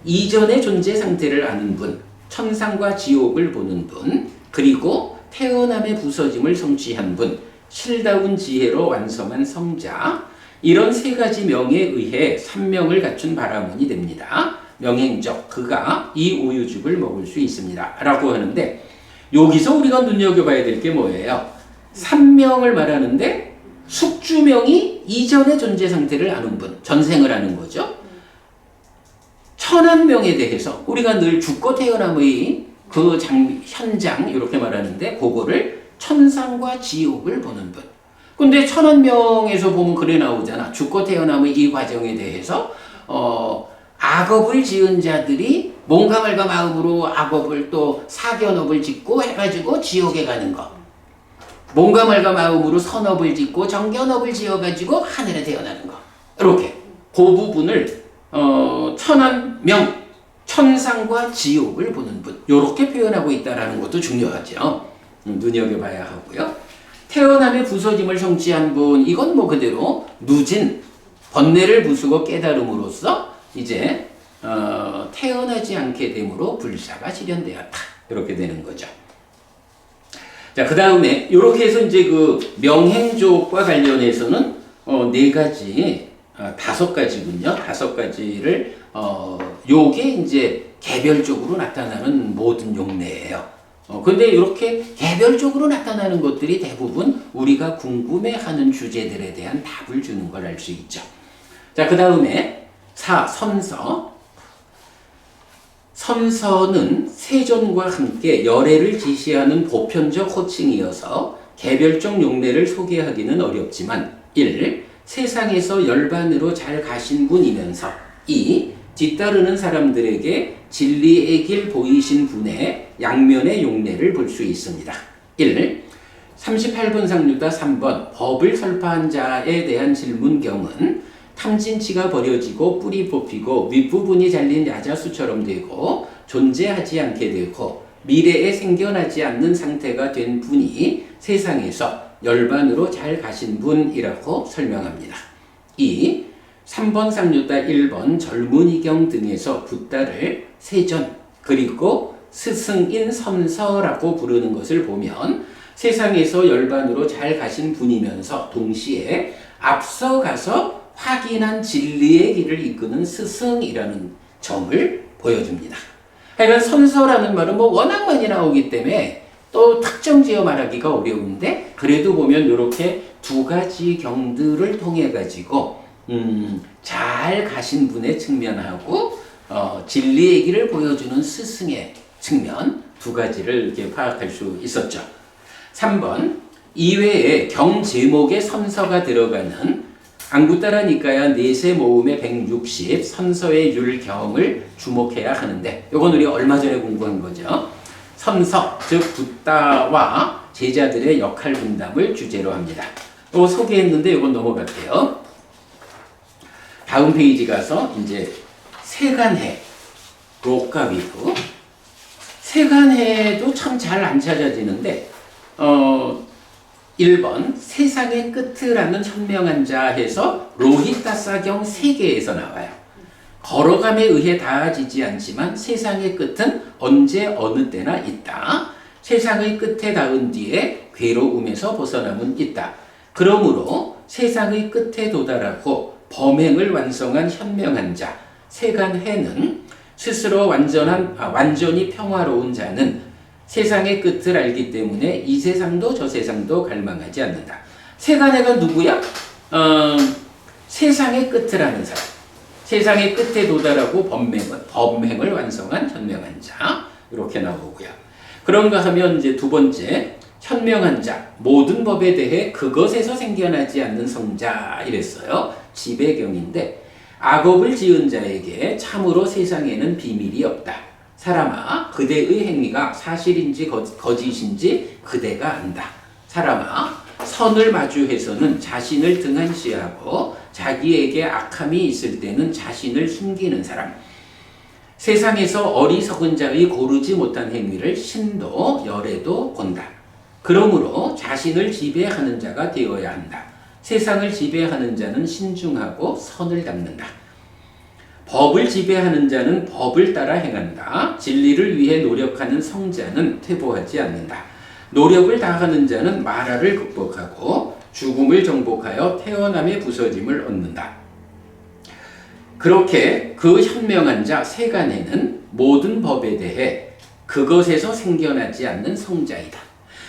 이전의 존재 상태를 아는 분, 천상과 지옥을 보는 분, 그리고 태어남의 부서짐을 성취한 분, 실다운 지혜로 완성한 성자, 이런 세 가지 명에 의해 3명을 갖춘 바라문이 됩니다. 명행적 그가 이 오유죽을 먹을 수 있습니다. 라고 하는데 여기서 우리가 눈여겨봐야 될 게 뭐예요? 3명을 말하는데 숙주명이 이전의 존재 상태를 아는 분, 전생을 아는 거죠. 천한명에 대해서 우리가 늘 죽고 태어남의 그 현장 이렇게 말하는데 그거를 천상과 지옥을 보는 분. 근데 천한명에서 보면 그래 나오잖아. 죽고 태어남의 이 과정에 대해서 악업을 지은 자들이 몸과 말과 마음으로 악업을 또 사견업을 짓고 해가지고 지옥에 가는 거. 몸과 말과 마음으로 선업을 짓고 정견업을 지어가지고 하늘에 태어나는 거. 이렇게 그 부분을 천한명, 천상과 지옥을 보는 분. 이렇게 표현하고 있다는 것도 중요하죠. 눈여겨봐야 하고요. 태어남의 부서짐을 성취한 분, 이건 뭐 그대로 누진, 번뇌를 부수고 깨달음으로써 이제 태어나지 않게 됨으로 불사가 실현되었다. 이렇게 되는 거죠. 자, 그 다음에 이렇게 해서 이제 그 명행족과 관련해서는 네 가지, 5가지군요. 5가지를 요게 이제 개별적으로 나타나는 모든 용례예요. 근데 이렇게 개별적으로 나타나는 것들이 대부분 우리가 궁금해하는 주제들에 대한 답을 주는 걸 알 수 있죠. 자, 그 다음에 4. 선서. 선서는 세존과 함께 열애를 지시하는 보편적 호칭이어서 개별적 용례를 소개하기는 어렵지만 1. 세상에서 열반으로 잘 가신 분이면서 2. 뒤따르는 사람들에게 진리의 길 보이신 분의 양면의 용례를 볼 수 있습니다. 1. 38번 상류다 3번 법을 설파한 자에 대한 질문경은 탐진치가 버려지고 뿌리 뽑히고 윗부분이 잘린 야자수처럼 되고 존재하지 않게 되고 미래에 생겨나지 않는 상태가 된 분이 세상에서 열반으로 잘 가신 분이라고 설명합니다. 2. 3번 상류다 1번 젊은이경 등에서 붓다를 세전 그리고 스승인 선서라고 부르는 것을 보면 세상에서 열반으로 잘 가신 분이면서 동시에 앞서가서 확인한 진리의 길을 이끄는 스승이라는 점을 보여줍니다. 하여간 선서라는 말은 뭐 워낙 많이 나오기 때문에 또 특정 지어 말하기가 어려운데 그래도 보면 이렇게 2가지 경들을 통해 가지고 잘 가신 분의 측면하고 진리의 길을 보여주는 스승의 측면 2가지를 이렇게 파악할 수 있었죠. 3번 이외에 경 제목에 선서가 들어가는 안구따라 니까야 네세 모음의 160 선서의 율경을 주목해야 하는데 이건 우리 얼마 전에 공부한 거죠. 선서 즉 붓다와 제자들의 역할 분담을 주제로 합니다. 이거 소개했는데 이건 넘어갈게요. 다음 페이지 가서 이제 세간해 록가위프 세간해도 참 잘 안 찾아지는데 1번 세상의 끝이라는 현명한 자에서 로히타사경 3개에서 나와요. 걸어감에 의해 닿아지지 않지만 세상의 끝은 언제 어느 때나 있다. 세상의 끝에 닿은 뒤에 괴로움에서 벗어남은 있다. 그러므로 세상의 끝에 도달하고 범행을 완성한 현명한 자 세간해는 스스로 완전히 평화로운 자는 세상의 끝을 알기 때문에 이 세상도 저 세상도 갈망하지 않는다. 세간해가 누구야? 세상의 끝을 아는 사람. 세상의 끝에 도달하고 범행을 완성한 현명한 자. 이렇게 나오고요. 그런가 하면 이제 2번째 현명한 자. 모든 법에 대해 그것에서 생겨나지 않는 성자 이랬어요. 지배경인데 악업을 지은 자에게 참으로 세상에는 비밀이 없다. 사람아 그대의 행위가 사실인지 거짓인지 그대가 안다. 사람아 선을 마주해서는 자신을 등한시하고 자기에게 악함이 있을 때는 자신을 숨기는 사람. 세상에서 어리석은 자의 고르지 못한 행위를 신도 열에도 본다. 그러므로 자신을 지배하는 자가 되어야 한다. 세상을 지배하는 자는 신중하고 선을 닦는다. 법을 지배하는 자는 법을 따라 행한다. 진리를 위해 노력하는 성자는 퇴보하지 않는다. 노력을 다하는 자는 마라를 극복하고 죽음을 정복하여 태어남의 부서짐을 얻는다. 그렇게 그 현명한 자 세간에는 모든 법에 대해 그것에서 생겨나지 않는 성자이다.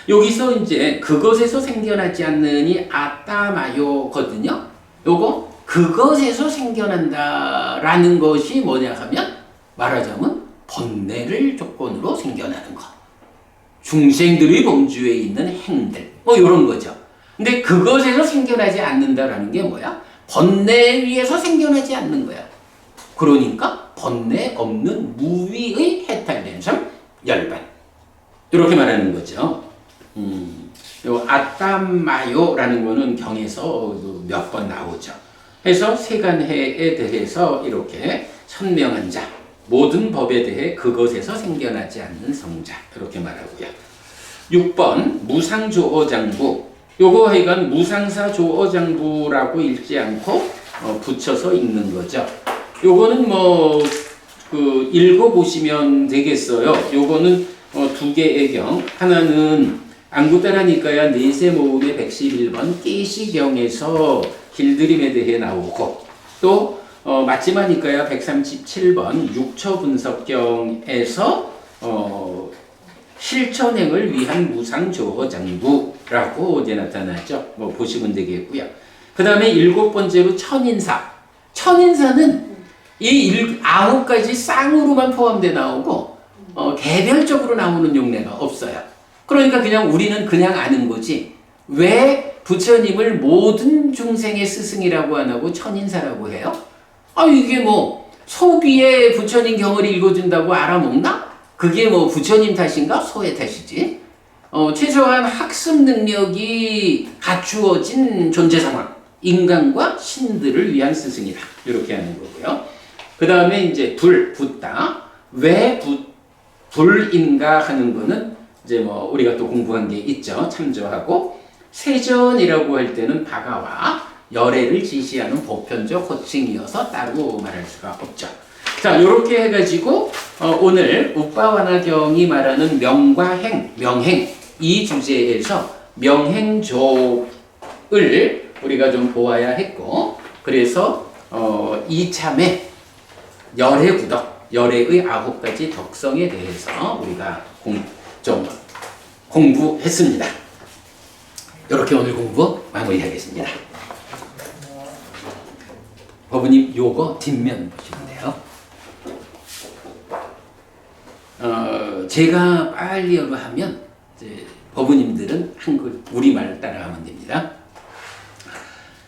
여기서 이제 그것에서 생겨나지 않는이 아따마요거든요. 요거 그것에서 생겨난다라는 것이 뭐냐 하면 말하자면 번뇌를 조건으로 생겨나는 것. 중생들의 범주에 있는 행들 뭐 이런 거죠. 근데 그것에서 생겨나지 않는다라는 게 뭐야? 번뇌 위에서 생겨나지 않는 거야. 그러니까 번뇌 없는 무위의 해탈된 삶 열반 이렇게 말하는 거죠. 요 아따마요라는 거는 경에서 몇 번 나오죠. 해서 세간해에 대해서 이렇게 현명한 자, 모든 법에 대해 그것에서 생겨나지 않는 성자 이렇게 말하고요. 6번 무상조어장부 요거 하여간 무상사 조어장부라고 읽지 않고 붙여서 읽는 거죠. 요거는 뭐 그 읽어보시면 되겠어요. 요거는 두 개의 경 하나는 안구따라니까야 내세 모음의 111번 깨시경에서 길들임에 대해 나오고 또 맞지마니까야 137번 육처분석경에서 실천행을 위한 무상조어장부라고 이제 나타나죠. 뭐 보시면 되겠고요. 그 다음에 7번째로 천인사. 천인사는 이 9가지 쌍으로만 포함되어 나오고 개별적으로 나오는 용례가 없어요. 그러니까 그냥 우리는 그냥 아는 거지. 왜 부처님을 모든 중생의 스승이라고 안 하고 천인사라고 해요? 아 이게 뭐 소비에 부처님 경을 읽어준다고 알아먹나? 그게 뭐 부처님 탓인가? 소의 탓이지. 최소한 학습 능력이 갖추어진 존재 상황. 인간과 신들을 위한 스승이다. 이렇게 하는 거고요. 그 다음에 이제 붙다. 왜 불인가 하는 거는 이제 뭐 우리가 또 공부한 게 있죠. 참조하고 세전이라고 할 때는 바가와 열애를 지시하는 보편적 호칭이어서 따로 말할 수가 없죠. 자, 이렇게 해가지고 오늘 우빠와나경이 말하는 명과 행, 명행 이 주제에서 명행조를 우리가 좀 보아야 했고 그래서 이참에 열애 구덕, 열애의 9가지 덕성에 대해서 우리가 좀 공부했습니다. 이렇게 오늘 공부 마무리하겠습니다. 법부님 요거 뒷면 보시면 돼요. 제가 빨리어로 하면 이제 법부님들은 한글 우리말 따라하면 됩니다.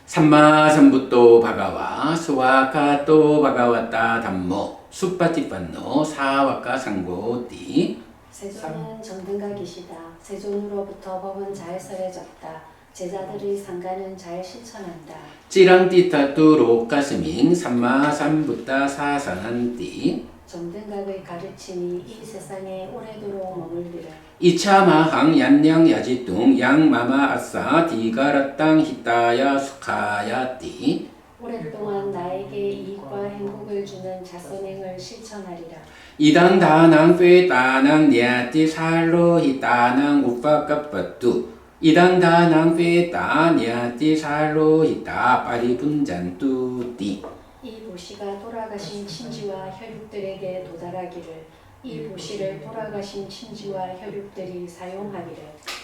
삼마삼부토 바가와 수와카토 바가와타 담모 수파티판노 사와카 상고띠 세존은 정등각이시다. 세존으로부터 법은 잘 설해졌다. 제자들의 상가는 잘 실천한다. 찌랑띠타뚜 로카스밍 삼마삼부타 사산한띠 정등각의 가르침이 이 세상에 오래도록 머물리라. 이차마항 얀냥 야지뚱 양마마 아싸 디가라땅 히타야 수카야띠 오랫동안 나에게 이익과 행복을 주는 자선행을 실천하리라. 이당 다낭 꽤 다낭 냐띠 살로 히타낭 우파까빠뚜 이당 다낭 꽤 다냐띠 살로 히타 빠리분잔뚜띠 이 보시가 돌아가신 친지와 혈육들에게 도달하기를 이 보시를 돌아가신 친지와 혈육들이 사용하기를.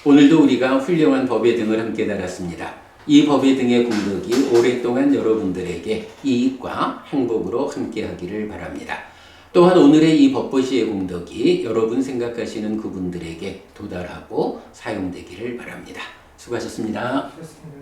오늘도 우리가 훌륭한 법의 등을 함께 달았습니다. 이 법의 등의 공덕이 오랫동안 여러분들에게 이익과 행복으로 함께하기를 바랍니다. 또한 오늘의 이 법보시의 공덕이 여러분 생각하시는 그분들에게 도달하고 사용되기를 바랍니다. 수고하셨습니다. 그렇습니다.